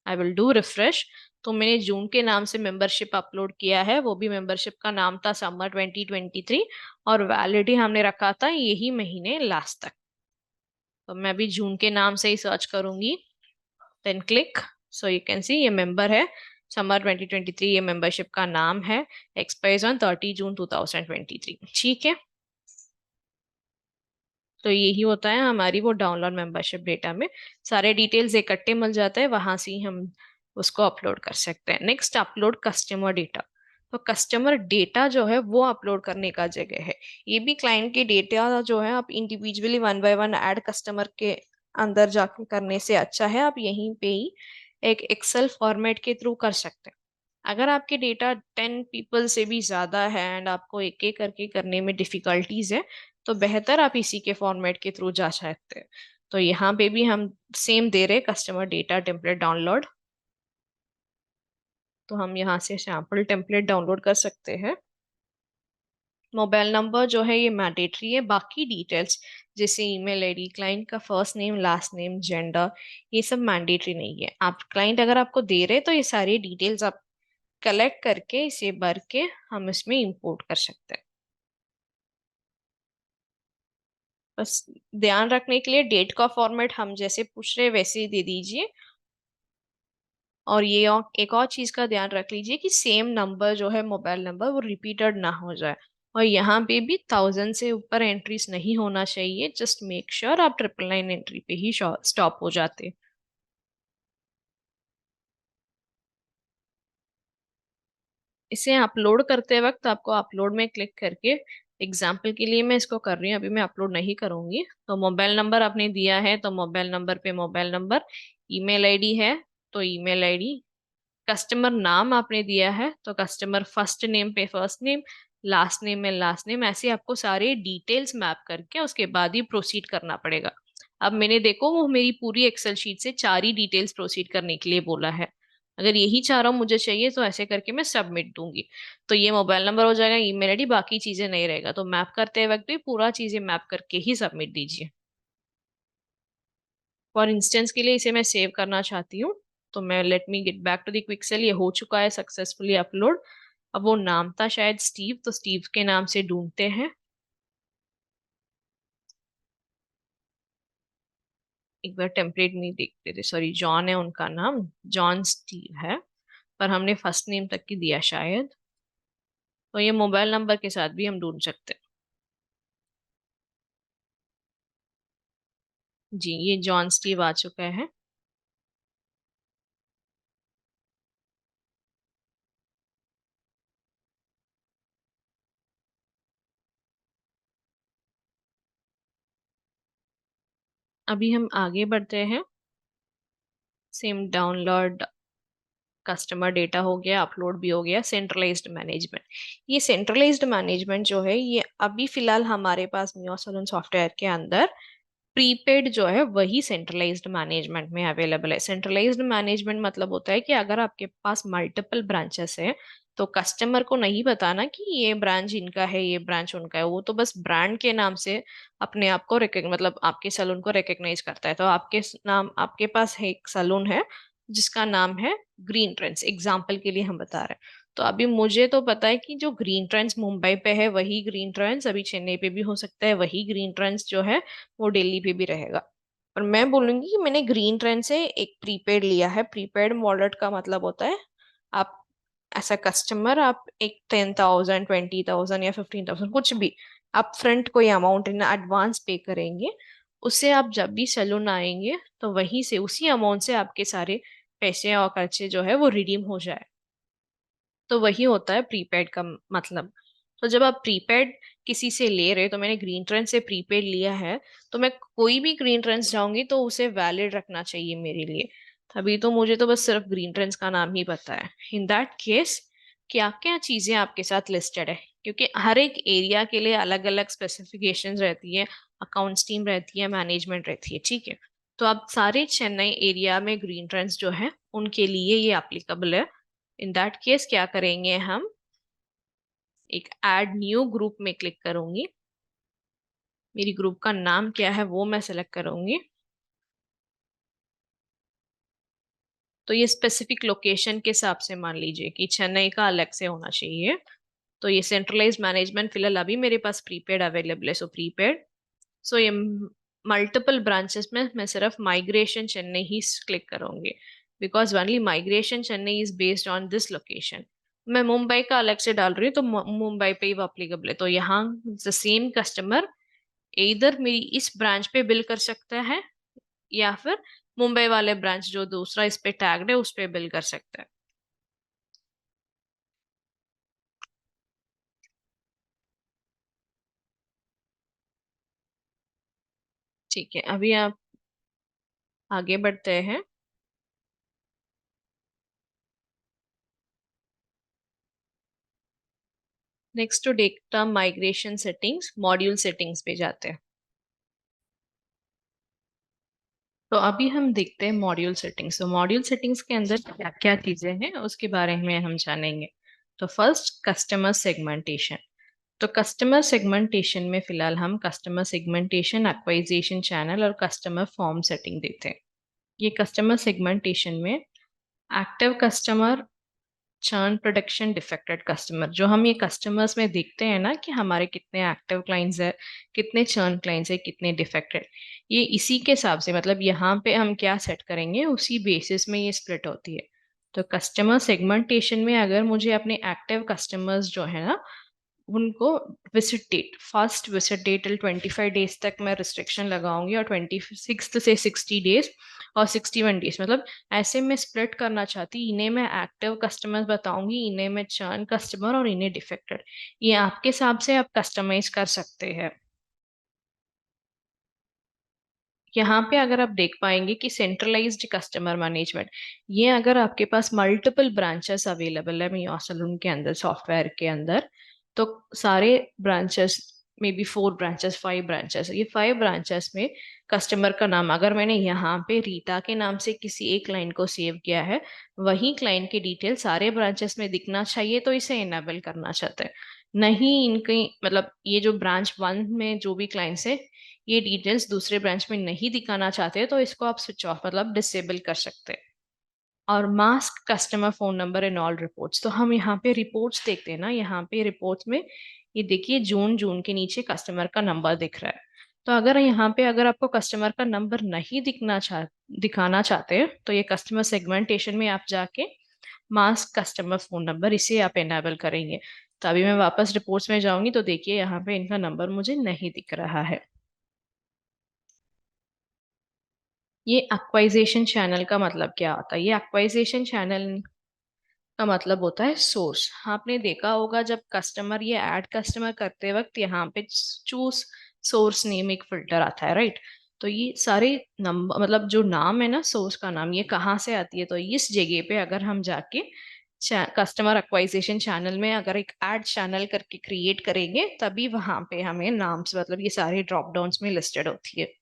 [SPEAKER 1] आई विल डू रिफ्रेश। तो मैंने जून के नाम से मेंबरशिप अपलोड किया है, वो भी मेंबरशिप का नाम था समर 2023, और वैलिडिटी हमने रखा था यही महीने लास्ट तक। तो मैं अभी जून के नाम से ही सर्च करूंगी, then click. So you can see ये मेंबर है, समर 2023 ये मेंबरशिप का नाम है, एक्सपायर्स ऑन 30 जून 2023। ठीक है। तो यही होता है हमारी वो डाउनलोड मेंबरशिप डेटा में, सारे डिटेल्स इकट्ठे मिल जाते हैं, वहां से ही हम उसको अपलोड कर सकते हैं। Next, upload customer data. तो कस्टमर डेटा जो है वो अपलोड करने का जगह है। ये भी क्लाइंट के डेटा जो है आप individually one by one add customer के अंदर जाके करने से अच्छा है, आप यहीं पे ही एक एक्सेल फॉर्मेट के थ्रू कर सकते हैं। अगर आपके डेटा 10 पीपल से भी ज्यादा है एंड आपको एक एक करके करने में डिफिकल्टीज है, तो बेहतर आप इसी के फॉर्मेट के थ्रू जा सकते हैं। तो यहाँ पे भी हम सेम दे रहे कस्टमर डेटा टेम्पलेट डाउनलोड। तो हम यहाँ से सैम्पल टेम्पलेट डाउनलोड कर सकते हैं। मोबाइल नंबर जो है ये मैंडेटरी है, बाकी डिटेल्स जैसे ईमेल आईडी, क्लाइंट का first name last name gender, ये सब मैंडेटरी नहीं है। आप क्लाइंट अगर आपको दे रहे तो ये सारी डिटेल्स आप कलेक्ट करके इसे भर के हम इसमें इंपोर्ट कर सकते हैं। बस ध्यान रखने के लिए डेट का फॉर्मेट हम जैसे पूछ रहे वैसे ही दे दीजिए। और ये एक और चीज का ध्यान रख लीजिए कि सेम नंबर जो है मोबाइल नंबर वो रिपीटेड ना हो जाए। और यहाँ पे भी 1000 से ऊपर एंट्रीज नहीं होना चाहिए, जस्ट मेक श्योर आप 999 एंट्री पे ही स्टॉप हो जाते। इसे अपलोड करते वक्त आपको अपलोड में क्लिक करके, एग्जाम्पल के लिए मैं इसको कर रही हूँ, अभी मैं अपलोड नहीं करूंगी। तो मोबाइल नंबर आपने दिया है तो मोबाइल नंबर पे मोबाइल नंबर, ईमेल आईडी है तो ईमेल आईडी, कस्टमर नाम आपने दिया है तो कस्टमर फर्स्ट नेम पे फर्स्ट नेम, लास्ट नेम में लास्ट नेम, ऐसे आपको सारे डिटेल्स मैप करके उसके बाद ही प्रोसीड करना पड़ेगा। अब मैंने देखो वो मेरी पूरी एक्सेल शीट से 4 ही डिटेल्स प्रोसीड करने के लिए बोला है। अगर यही चारों मुझे चाहिए तो ऐसे करके मैं सबमिट दूंगी। तो ये मोबाइल नंबर हो जाएगा, ईमेल आईडी, बाकी चीजें नहीं रहेगा। तो मैप करते वक्त भी पूरा चीजें मैप करके ही सबमिट दीजिए। फॉर इंस्टेंस के लिए इसे मैं सेव करना चाहती हूँ, तो मैं let me get back to the QuickSell. ये हो चुका है सक्सेसफुली अपलोड। अब वो नाम था शायद स्टीव, तो स्टीव के नाम से ढूंढते हैं। एक बार टेम्पलेट नहीं देखते थे, सॉरी, जॉन है उनका नाम, जॉन स्टीव है, पर हमने फर्स्ट नेम तक की दिया शायद। तो ये मोबाइल नंबर के साथ भी हम ढूंढ सकते हैं। जी, ये जॉन स्टीव आ चुका है। अभी हम आगे बढ़ते हैं। सेम डाउनलोड कस्टमर डेटा हो गया, अपलोड भी हो गया। सेंट्रलाइज्ड मैनेजमेंट, ये सेंट्रलाइज्ड मैनेजमेंट जो है ये अभी फिलहाल हमारे पास मियो सलून सॉफ्टवेयर के अंदर प्रीपेड जो है वही सेंट्रलाइज्ड मैनेजमेंट में अवेलेबल है। सेंट्रलाइज्ड मैनेजमेंट मतलब होता है कि अगर आपके पास मल्टीपल ब्रांचेस है तो कस्टमर को नहीं बताना कि ये ब्रांच इनका है ये ब्रांच उनका है, वो तो बस ब्रांड के नाम से अपने आप को मतलब आपके सलून को रिकॉग्नाइज करता है। तो आपके पास है एक सलून है जिसका नाम है ग्रीन ट्रेंड्स, एग्जाम्पल के लिए हम बता रहे हैं। तो अभी मुझे तो पता है कि जो ग्रीन ट्रेंड्स मुंबई पे है वही ग्रीन ट्रेंड्स अभी चेन्नई पे भी हो सकता है, वही ग्रीन ट्रेंड्स जो है वो दिल्ली पे भी रहेगा। और मैं बोलूंगी कि मैंने ग्रीन ट्रेंड से एक प्रीपेड लिया है। प्रीपेड वॉलेट का मतलब होता है आप ऐसा कस्टमर आप एक 10,000 20,000 या 15,000 कुछ भी आप फ्रंट कोई अमाउंट इन एडवांस पे करेंगे, उससे आप जब भी सैलून आएंगे तो वहीं से उसी अमाउंट से आपके सारे पैसे और खर्चे जो है वो रिडीम हो जाए। तो वही होता है प्रीपेड का मतलब। तो जब आप प्रीपेड किसी से ले रहे, तो मैंने ग्रीन ट्रेंड से प्रीपेड लिया है, तो मैं कोई भी ग्रीन ट्रेंड्स जाऊंगी तो उसे वैलिड रखना चाहिए मेरे लिए। तभी तो मुझे तो बस सिर्फ ग्रीन ट्रेंड्स का नाम ही पता है। इन दैट केस क्या क्या चीजें आपके साथ लिस्टेड है, क्योंकि हर एक एरिया के लिए अलग अलग स्पेसिफिकेशंस रहती है, अकाउंट्स टीम रहती है, मैनेजमेंट रहती है, ठीक है। तो आप सारे चेन्नई एरिया में ग्रीन ट्रेंड्स जो है उनके लिए ये एप्लीकेबल है। इन दैट केस क्या करेंगे हम, एक ऐड न्यू ग्रुप में क्लिक करूंगी। मेरी ग्रुप का नाम क्या है वो मैं सेलेक्ट करूंगी। तो ये स्पेसिफिक लोकेशन के हिसाब से मान लीजिए कि चेन्नई का अलग से होना चाहिए। तो ये सेंट्रलाइज मैनेजमेंट फिलहाल अभी मेरे पास प्रीपेड अवेलेबल है, सो प्रीपेड। सो ये मल्टीपल ब्रांचेस में मैं सिर्फ माइग्रेशन चेन्नई ही क्लिक करूंगी, because only migration Chennai is based on this location. मैं मुंबई का अलग से डाल रही हूँ तो मुंबई पे ही वो अप्लीकेबल है, तो यहाँ द सेम कस्टमर इधर मेरी इस ब्रांच पे बिल कर सकता है, या फिर मुंबई वाले ब्रांच जो दूसरा इस पे टैग्ड है उस पे बिल कर सकता है। ठीक है, अभी आप आगे बढ़ते हैं। Next to data migration settings, module settings पे जाते हैं। तो अभी हम देखते हैं मॉड्यूल सेटिंग्स। तो मॉड्यूल सेटिंग्स के अंदर क्या क्या चीजें हैं उसके बारे में हम जानेंगे। तो फर्स्ट, कस्टमर सेगमेंटेशन। तो कस्टमर सेगमेंटेशन में फिलहाल हम कस्टमर सेगमेंटेशन, एक्वाइजेशन चैनल और कस्टमर फॉर्म सेटिंग देते हैं। ये कस्टमर सेगमेंटेशन में active customer, churn production, defected customer, जो हम ये कस्टमर्स में देखते हैं ना कि हमारे कितने एक्टिव क्लाइंट्स है, कितने चर्न क्लाइंट्स है, कितने डिफेक्टेड, ये इसी के हिसाब से मतलब यहाँ पे हम क्या सेट करेंगे उसी बेसिस में ये स्प्लिट होती है। तो कस्टमर सेगमेंटेशन में अगर मुझे अपने एक्टिव कस्टमर्स जो है ना उनको visit date, first visit date till 25 days तक मैं रिस्ट्रिक्शन लगाऊंगी, और 26 से 60 डेज और 61 डेज, मतलब ऐसे मैं स्प्लिट करना चाहती। इन्हें मैं एक्टिव कस्टमर्स बताऊंगी, इन्हें मैं चर्न कस्टमर और इन्हें डिफेक्टेड। ये आपके हिसाब से आप कस्टमाइज कर सकते हैं। यहाँ पे अगर आप देख पाएंगे कि सेंट्रलाइज्ड कस्टमर मैनेजमेंट, ये अगर आपके पास मल्टीपल ब्रांचेस अवेलेबल है मिया सलून के अंदर, सॉफ्टवेयर के अंदर, तो सारे branches, may be 4 branches, 5 branches, ये 5 ब्रांचेस में कस्टमर का नाम अगर मैंने यहाँ पे रीटा के नाम से किसी एक क्लाइंट को सेव किया है, वही क्लाइंट की डिटेल सारे ब्रांचेस में दिखना चाहिए, तो इसे इनेबल करना चाहते हैं। नहीं इनकी मतलब ये जो ब्रांच 1 में जो भी क्लाइंट्स है, ये डिटेल्स दूसरे ब्रांच में नहीं दिखाना चाहते तो इसको आप स्विच ऑफ मतलब डिसेबल कर सकते हैं। और mask customer phone number in all reports, तो हम यहाँ पे रिपोर्ट्स देखते हैं ना, यहाँ पे रिपोर्ट्स में ये देखिए जून जून के नीचे कस्टमर का नंबर दिख रहा है। तो अगर यहाँ पे अगर आपको कस्टमर का नंबर नहीं दिखाना चाहते हैं, तो ये कस्टमर सेगमेंटेशन में आप जाके मास्क कस्टमर फोन नंबर इसे आप एनेबल करेंगे। तो अभी मैं वापस रिपोर्ट्स में जाऊंगी तो देखिए यहाँ पे इनका नंबर मुझे नहीं दिख रहा है। ये एक्वाइजेशन चैनल का मतलब क्या होता है? ये एक्वाइजेशन चैनल का मतलब होता है सोर्स। आपने देखा होगा जब कस्टमर ये ऐड कस्टमर करते वक्त यहाँ पे चूज सोर्स नेम एक फिल्टर आता है, राइट। तो ये सारे नंबर मतलब जो नाम है ना सोर्स का नाम, ये कहाँ से आती है, तो इस जगह पे अगर हम जाके कस्टमर एक्वाइजेशन चैनल में अगर एक ऐड चैनल करके क्रिएट करेंगे, तभी वहां पे हमें नाम से मतलब ये सारे ड्रॉप डाउन्स में लिस्टेड होती है।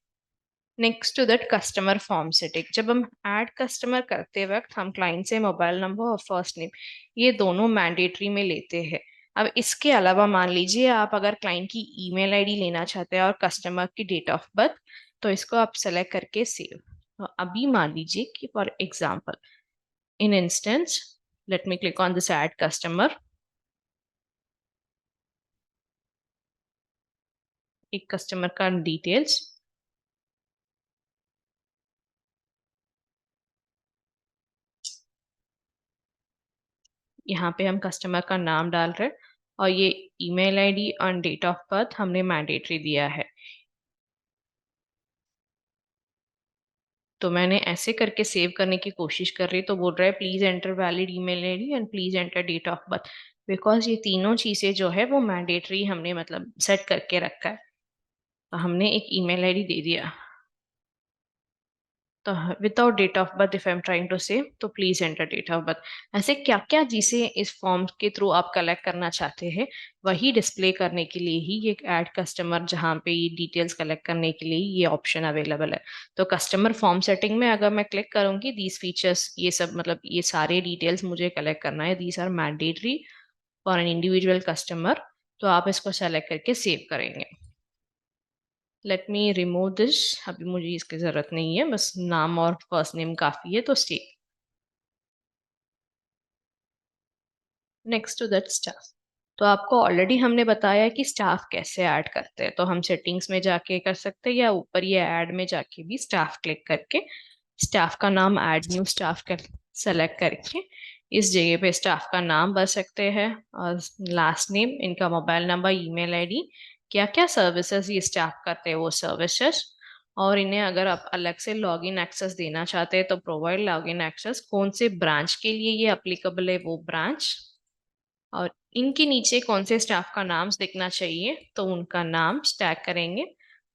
[SPEAKER 1] Next to that customer form setting, जब हम ऐड कस्टमर करते वक्त हम क्लाइंट से मोबाइल नंबर और फर्स्ट नेम ये दोनों मैंडेटरी में लेते हैं। अब इसके अलावा मान लीजिए आप अगर क्लाइंट की ईमेल आईडी लेना चाहते हैं और कस्टमर की डेट ऑफ बर्थ, तो इसको आप सेलेक्ट करके सेव। तो अभी मान लीजिए कि for example in instance, let me click on this add customer, एक कस्टमर का डिटेल्स, यहाँ पे हम कस्टमर का नाम डाल रहे हैं और ये ईमेल आईडी और डेट ऑफ बर्थ हमने मैंडेटरी दिया है। तो मैंने ऐसे करके सेव करने की कोशिश कर रही, तो बोल रहा है please enter valid email ID and please enter date of birth, because ये तीनों चीजें जो है वो मैंडेटरी हमने मतलब सेट करके रखा है। तो हमने एक ईमेल आईडी दे दिया। तो without date of birth if I am trying to save, तो please enter date of birth. ऐसे क्या क्या चीजें इस फॉर्म के थ्रू आप कलेक्ट करना चाहते हैं, वही डिस्प्ले करने के लिए ही ये ऐड कस्टमर, जहाँ पे ये डिटेल्स कलेक्ट करने के लिए ये ऑप्शन अवेलेबल है। तो कस्टमर फॉर्म सेटिंग में अगर मैं क्लिक करूंगी, दीज फीचर्स, ये सब मतलब ये सारे डिटेल्स मुझे कलेक्ट करना है, these are mandatory for an individual customer. तो आप इसको सेलेक्ट करके सेव करेंगे। लेट मी रिमूव दिस, अभी मुझे इसकी जरूरत नहीं है, बस नाम और फर्स्ट नेम काफी है, तो save. Next to that staff. तो आपको ऑलरेडी हमने बताया है कि स्टाफ कैसे ऐड करते हैं, तो हम सेटिंग्स में जाके कर सकते हैं या ऊपर ये ऐड में जाके भी स्टाफ क्लिक करके स्टाफ का नाम ऐड न्यू स्टाफ कर सेलेक्ट करके इस जगह पे स्टाफ का नाम भर सकते हैं और लास्ट नेम, इनका मोबाइल नंबर, ईमेल आईडी, क्या क्या सर्विसेज ये स्टाफ करते हैं वो सर्विसेज, और इन्हें अगर आप अलग से लॉगिन एक्सेस देना चाहते हैं तो प्रोवाइड लॉगिन एक्सेस, कौन से ब्रांच के लिए ये अप्लीकेबल है वो ब्रांच, और इनके नीचे कौन से स्टाफ का नाम दिखना चाहिए तो उनका नाम स्टैग करेंगे।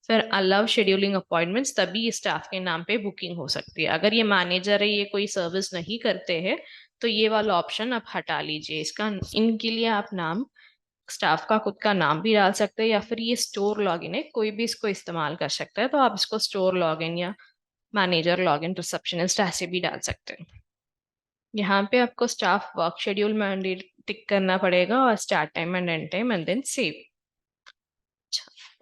[SPEAKER 1] फिर अलाउ शेड्यूलिंग अपॉइंटमेंट्स, तभी स्टाफ के नाम पे बुकिंग हो सकती है। अगर ये मैनेजर है, ये कोई सर्विस नहीं करते हैं, तो ये वाला ऑप्शन आप हटा लीजिए। इसका इनके लिए आप नाम स्टाफ का खुद का नाम भी डाल सकते हैं, या फिर ये स्टोर लॉगिन है, कोई भी इसको इस्तेमाल कर सकता है, तो आप इसको स्टोर लॉगिन या मैनेजर लॉगिन रिसेप्शनिस्ट ऐसे भी डाल सकते हैं। यहाँ पे आपको staff work schedule mandate tick करना पड़ेगा और start time and end time and then save.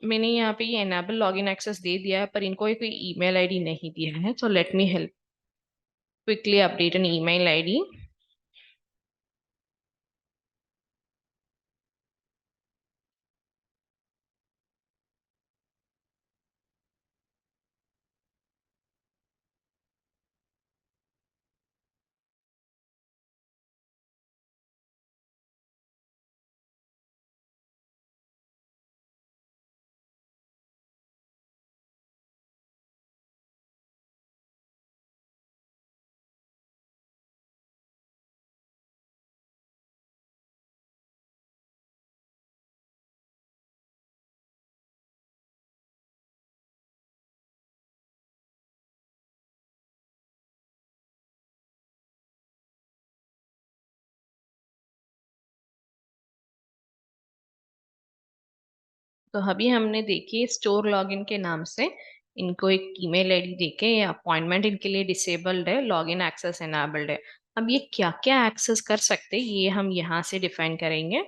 [SPEAKER 1] मैंने यहाँ पे ये एनेबल लॉगिन एक्सेस दे दिया है, पर इनको कोई ईमेल आईडी नहीं दिया है, तो let me help quickly update an email ID. तो अभी हमने देखिए स्टोर लॉगिन के नाम से इनको एक ईमेल आईडी देके ये अपॉइंटमेंट इनके लिए डिसेबल्ड है, लॉगिन एक्सेस एनाबल्ड है। अब ये क्या क्या एक्सेस कर सकते हैं ये हम यहाँ से डिफाइन करेंगे।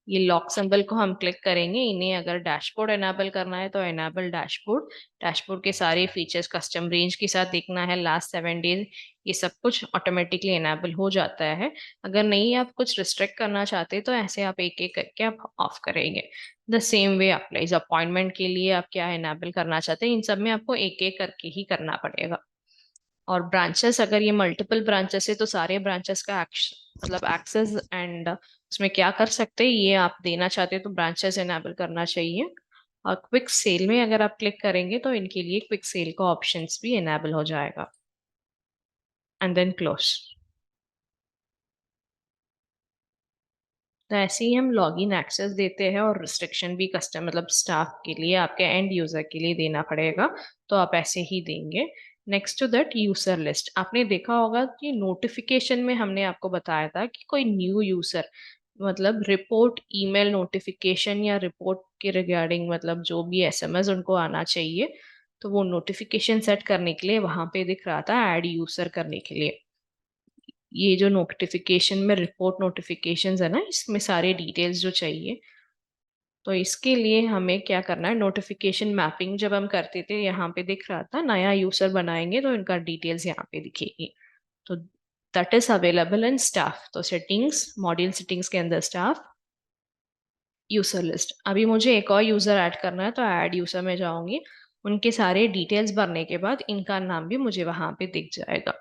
[SPEAKER 1] ये लॉक सिंबल को हम क्लिक करेंगे, इन्हें अगर डैशबोर्ड एनाबल करना है तो एनाबल डैशबोर्ड, डैशबोर्ड के सारे फीचर्स कस्टम रेंज के साथ देखना है, लास्ट 7 डेज, ये सब कुछ ऑटोमेटिकली एनाबल हो जाता है। अगर नहीं आप कुछ रिस्ट्रिक्ट करना चाहते तो ऐसे आप एक एक करके आप ऑफ करेंगे। The same way applies appointment के लिए आप क्या इनेबल करना चाहते हैं, इन सब में आपको एक एक करके ही करना पड़ेगा। और ब्रांचेस, अगर ये मल्टीपल ब्रांचेस है तो सारे ब्रांचेस का मतलब एक्सेस एंड उसमें क्या कर सकते हैं ये आप देना चाहते हैं तो ब्रांचेस इनेबल करना चाहिए। और क्विक सेल में अगर आप क्लिक करेंगे तो इनके लिए क्विक सेल का ऑप्शंस भी इनेबल हो जाएगा एंड देन क्लोज। तो ऐसे ही हम लॉगिन एक्सेस देते हैं और रिस्ट्रिक्शन भी कस्टम मतलब स्टाफ के लिए, आपके एंड यूजर के लिए देना पड़ेगा, तो आप ऐसे ही देंगे। Next to that user list, आपने देखा होगा कि नोटिफिकेशन में हमने आपको बताया था कि कोई न्यू यूजर मतलब रिपोर्ट ईमेल नोटिफिकेशन या रिपोर्ट के रिगार्डिंग मतलब जो भी एसएमएस उनको आना चाहिए, तो वो नोटिफिकेशन सेट करने के लिए वहां पे दिख रहा था ऐड यूजर करने के लिए। ये जो नोटिफिकेशन में रिपोर्ट नोटिफिकेशंस है ना, इसमें सारे डिटेल्स जो चाहिए, तो इसके लिए हमें क्या करना है, नोटिफिकेशन मैपिंग जब हम करते थे यहाँ पे दिख रहा था नया यूजर बनाएंगे तो इनका डिटेल्स यहाँ पे दिखेगी। तो that is available in staff. तो सेटिंग्स, मॉड्यूल सेटिंग्स के अंदर स्टाफ, यूजर लिस्ट। अभी मुझे एक और यूजर ऐड करना है तो ऐड यूजर में जाऊंगी, उनके सारे डिटेल्स भरने के बाद इनका नाम भी मुझे वहां पे दिख जाएगा।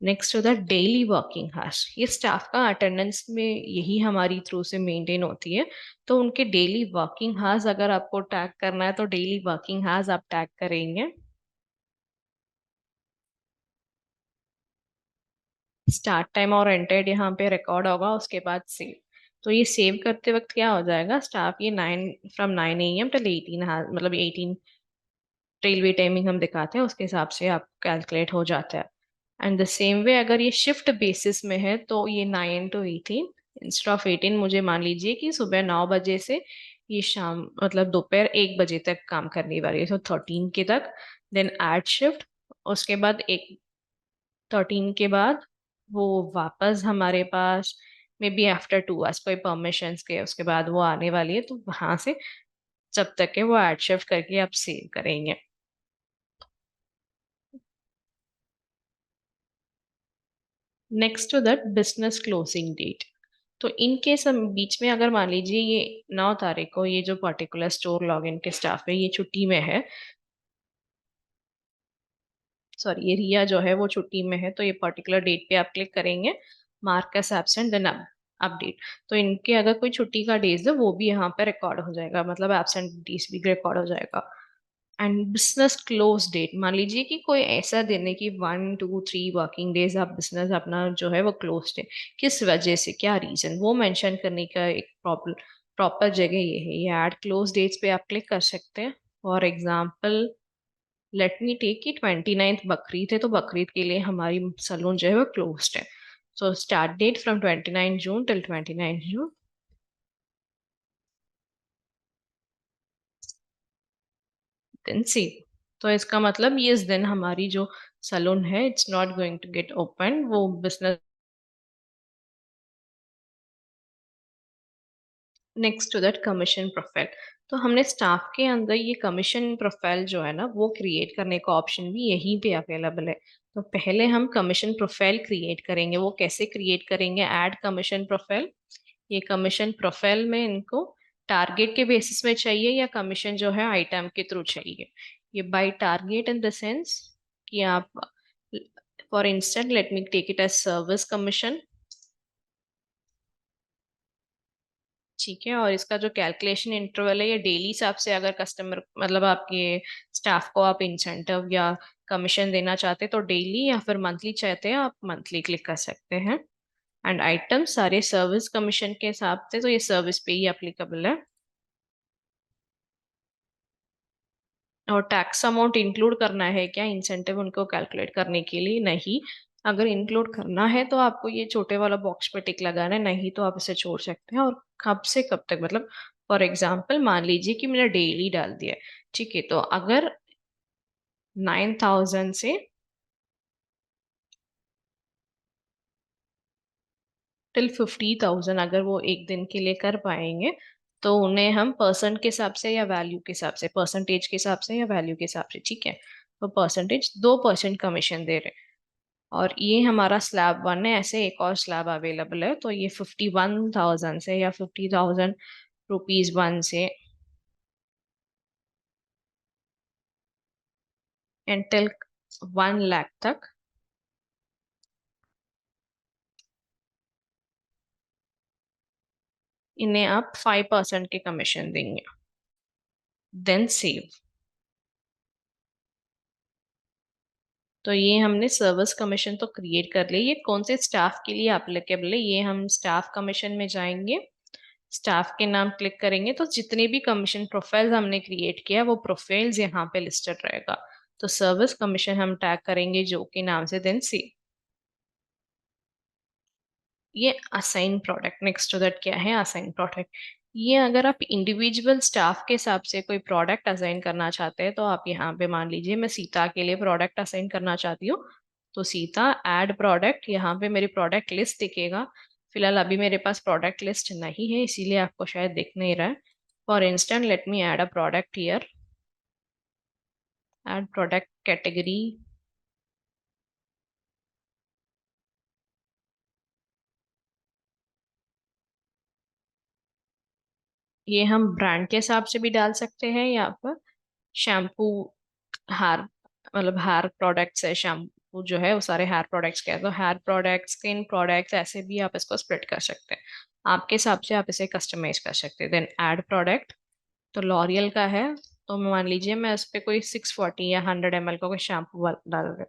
[SPEAKER 1] नेक्स्ट होता है डेली वर्किंग हार्स। ये स्टाफ का अटेंडेंस में यही हमारी थ्रू से मेंटेन होती है। तो उनके डेली वर्किंग हार्स अगर आपको टैग करना है तो डेली वर्किंग हार्स आप टैग करेंगे। स्टार्ट टाइम और एंड टाइम यहाँ पे रिकॉर्ड होगा, उसके बाद सेव। तो ये सेव करते वक्त क्या हो जाएगा, स्टाफ ये 9 from 9 AM टिल 18 मतलब 18 रेलवे टाइमिंग हम दिखाते हैं, उसके हिसाब से आप कैलकुलेट हो जाता है। एंड द सेम वे अगर ये शिफ्ट बेसिस में है तो ये 9 to 18 इंस्टेड ऑफ 18, मुझे मान लीजिए कि सुबह 9 बजे से ये शाम मतलब दोपहर 1 बजे तक काम करने वाली है, तो 13 के तक। देन एड शिफ्ट, उसके बाद एक 13 के बाद वो वापस हमारे पास मे बी आफ्टर 2 आवर्स कोई परमिशंस के उसके बाद वो आने वाली है, तो वहां से जब तक है वो एड शिफ्ट करके आप सेव करेंगे। Next to that business closing date. तो इनके सब बीच में अगर मान लीजिए ये 9 तारीख को ये जो पर्टिकुलर स्टोर लॉगिन के स्टाफ है ये छुट्टी में है, सॉरी ये रिया जो है वो छुट्टी में है, तो ये पर्टिकुलर डेट पे आप क्लिक करेंगे, mark as absent then update. तो इनके अगर कोई छुट्टी का डेज है वो भी यहाँ पे रिकॉर्ड हो जाएगा, मतलब एब्सेंट डेज भी रिकॉर्ड हो जाएगा। एंड बिजनेस क्लोज डेट, मान लीजिए कि कोई ऐसा दिन है कि 1 2 3 वर्किंग डेज आप बिजनेस अपना जो है वो क्लोज है, किस वजह से, क्या रीजन, वो मेंशन करने का एक प्रॉपर प्रॉपर जगह ये है। ये ऐड क्लोज डेट्स पे आप क्लिक कर सकते हैं। For example let me take कि 29th बकरीद है, तो बकरीद के लिए हमारी सलून जो है वो क्लोज्ड है। So start date from 29 June till 29 June, then see. तो इसका मतलब ये इस दिन हमारी जो सलून है it's not going to get open, वो business. Next to that commission profile. तो हमने स्टाफ के अंदर ये कमीशन प्रोफाइल जो है ना वो क्रिएट करने का ऑप्शन भी यहीं पे अवेलेबल है। तो पहले हम कमीशन प्रोफाइल क्रिएट करेंगे, वो कैसे क्रिएट करेंगे, ऐड कमीशन प्रोफाइल। ये कमीशन प्रोफाइल में इनको टारगेट के बेसिस में चाहिए या कमीशन जो है आइटम के थ्रू चाहिए। ये by target in the sense कि आप for instant let me take it as service commission, ठीक है। और इसका जो कैलकुलेशन इंटरवल है ये डेली हिसाब से, अगर कस्टमर मतलब आपके स्टाफ को आप इंसेंटिव या कमीशन देना चाहते हैं तो डेली, या फिर मंथली चाहते हैं आप मंथली क्लिक कर सकते हैं। एंड आइटम सारे सर्विस कमीशन के हिसाब से, तो ये सर्विस पे ही अप्लीकेबल है। और टैक्स अमाउंट इंक्लूड करना है क्या इंसेंटिव उनको कैलकुलेट करने के लिए, नहीं। अगर इंक्लूड करना है तो आपको ये छोटे वाला बॉक्स पे टिक लगाना है, नहीं तो आप इसे छोड़ सकते हैं। और कब से कब तक, मतलब फॉर एग्जाम्पल मान लीजिए कि मैंने डेली डाल दिया है, ठीक है। तो अगर 9,000 से टिल 50,000 अगर वो एक दिन के लिए कर पाएंगे, तो उन्हें हम परसेंट के हिसाब से या वैल्यू के हिसाब से, परसेंटेज के हिसाब से या वैल्यू के हिसाब से, ठीक है, तो परसेंटेज 2% कमीशन दे रहे हैं। और ये हमारा स्लैब वन है, ऐसे एक और स्लैब अवेलेबल है, तो ये 51,000 से या 50,000 रुपीज वन से एंटिल 1 लाख तक इन्हें आप 5% के कमीशन देंगे। Then save. तो ये हमने सर्विस कमीशन तो क्रिएट कर लिया। ये कौन से स्टाफ के लिए एप्लीकेबल है, ये हम स्टाफ कमीशन में जाएंगे, स्टाफ के नाम क्लिक करेंगे, तो जितने भी कमीशन प्रोफाइल्स हमने क्रिएट किया वो प्रोफाइल्स यहाँ पे लिस्टेड रहेगा। तो सर्विस कमीशन हम टैग करेंगे जो के नाम से, देन सी। ये assign product, next to that क्या है असाइन प्रोडक्ट। ये अगर आप इंडिविजुअल स्टाफ के हिसाब से कोई प्रोडक्ट असाइन करना चाहते हैं तो आप यहाँ पे मान लीजिए मैं सीता के लिए प्रोडक्ट असाइन करना चाहती हूँ, तो सीता ऐड प्रोडक्ट, यहाँ पे मेरी प्रोडक्ट लिस्ट दिखेगा। फिलहाल अभी मेरे पास प्रोडक्ट लिस्ट नहीं है इसीलिए आपको शायद दिख नहीं रहा है। For instant let me add a product here, add product category. ये हम ब्रांड के हिसाब से भी डाल सकते हैं, या पर शैम्पू, हार मतलब हार प्रोडक्ट्स है, शैम्पू, शैम्पू जो है वो सारे हेयर प्रोडक्ट्स के हैं। तो हेयर प्रोडक्ट्स, स्किन प्रोडक्ट्स, ऐसे भी आप इसको स्प्लिट कर सकते हैं। आपके हिसाब से आप इसे कस्टमाइज कर सकते हैं। देन ऐड प्रोडक्ट, तो लॉरियल का है, तो मान लीजिए मैं इस पे कोई 640 या 100 ml का कोई शैम्पू डाल रही हूँ।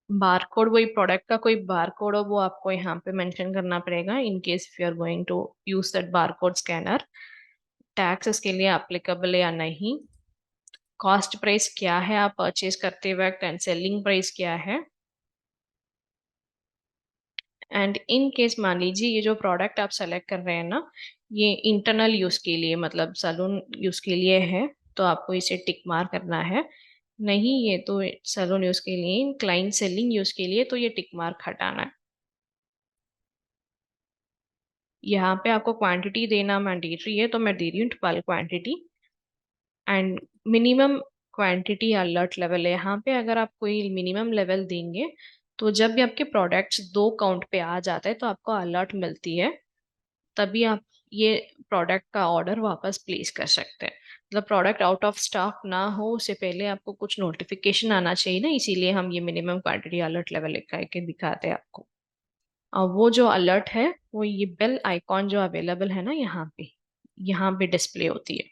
[SPEAKER 1] बारकोड, वही प्रोडक्ट का कोई बारकोड हो वो आपको यहाँ पे मेंशन करना पड़ेगा, in case if you are going to use that barcode scanner. Tax इसके लिए एप्लीकेबल है या नहीं, कॉस्ट प्राइस क्या है आप परचेज करते वक्त, एंड सेलिंग प्राइस क्या है। एंड इन केस मान लीजिए ये जो प्रोडक्ट आप सेलेक्ट कर रहे हैं ना, ये इंटरनल यूज के लिए, मतलब सैलून यूज के लिए है, तो आपको इसे टिक मार करना है। नहीं, ये तो सैलून यूज के लिए, क्लाइंट सेलिंग यूज के लिए, तो ये टिक मार्क हटाना है। यहाँ पे आपको क्वांटिटी देना मैंडेटरी है, तो मैं दे रही हूँ 12 quantity. And minimum quantity alert level है यहाँ पे, अगर आप कोई मिनिमम लेवल देंगे तो जब भी आपके प्रोडक्ट्स 2 काउंट पे आ जाते हैं तो आपको अलर्ट मिलती है, तभी आप ये प्रोडक्ट का ऑर्डर वापस प्लेस कर सकते हैं। मतलब प्रोडक्ट आउट ऑफ स्टॉक ना हो उससे पहले आपको कुछ नोटिफिकेशन आना चाहिए ना, इसीलिए हम ये मिनिमम क्वांटिटी अलर्ट लेवल लिखा के दिखाते हैं आपको। और वो जो अलर्ट है वो ये बेल आइकॉन जो अवेलेबल है ना यहाँ पे डिस्प्ले होती है।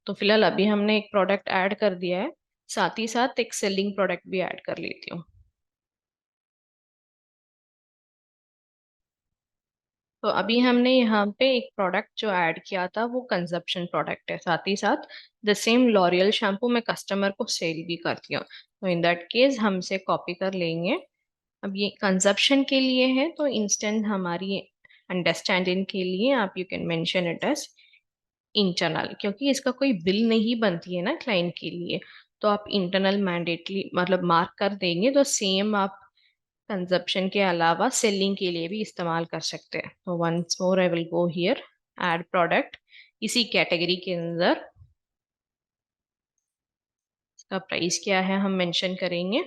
[SPEAKER 1] तो फिलहाल अभी हमने एक प्रोडक्ट ऐड कर दिया है, साथ ही साथ एक सेलिंग प्रोडक्ट भी ऐड कर लेती हूँ। तो अभी हमने यहाँ पे एक प्रोडक्ट जो ऐड किया था वो कंजप्शन प्रोडक्ट है, साथ ही साथ द सेम लॉरियल शैम्पू मैं कस्टमर को सेल भी करती हूँ, तो इन दैट केस हम इसे कॉपी कर लेंगे। अब ये कंजप्शन के लिए है, तो इंस्टेंट हमारी अंडरस्टैंडिंग के लिए आप you can mention it as internal, क्योंकि इसका कोई बिल नहीं बनती है ना क्लाइंट के लिए, तो आप इंटरनल मैंडेटली मतलब मार्क कर देंगे, तो सेम आप कंजप्शन के अलावा सेलिंग के लिए भी इस्तेमाल कर सकते हैं। तो once more I will go here, add product, इसी कैटेगरी के अंदर इसका प्राइस क्या है हम मेंशन करेंगे,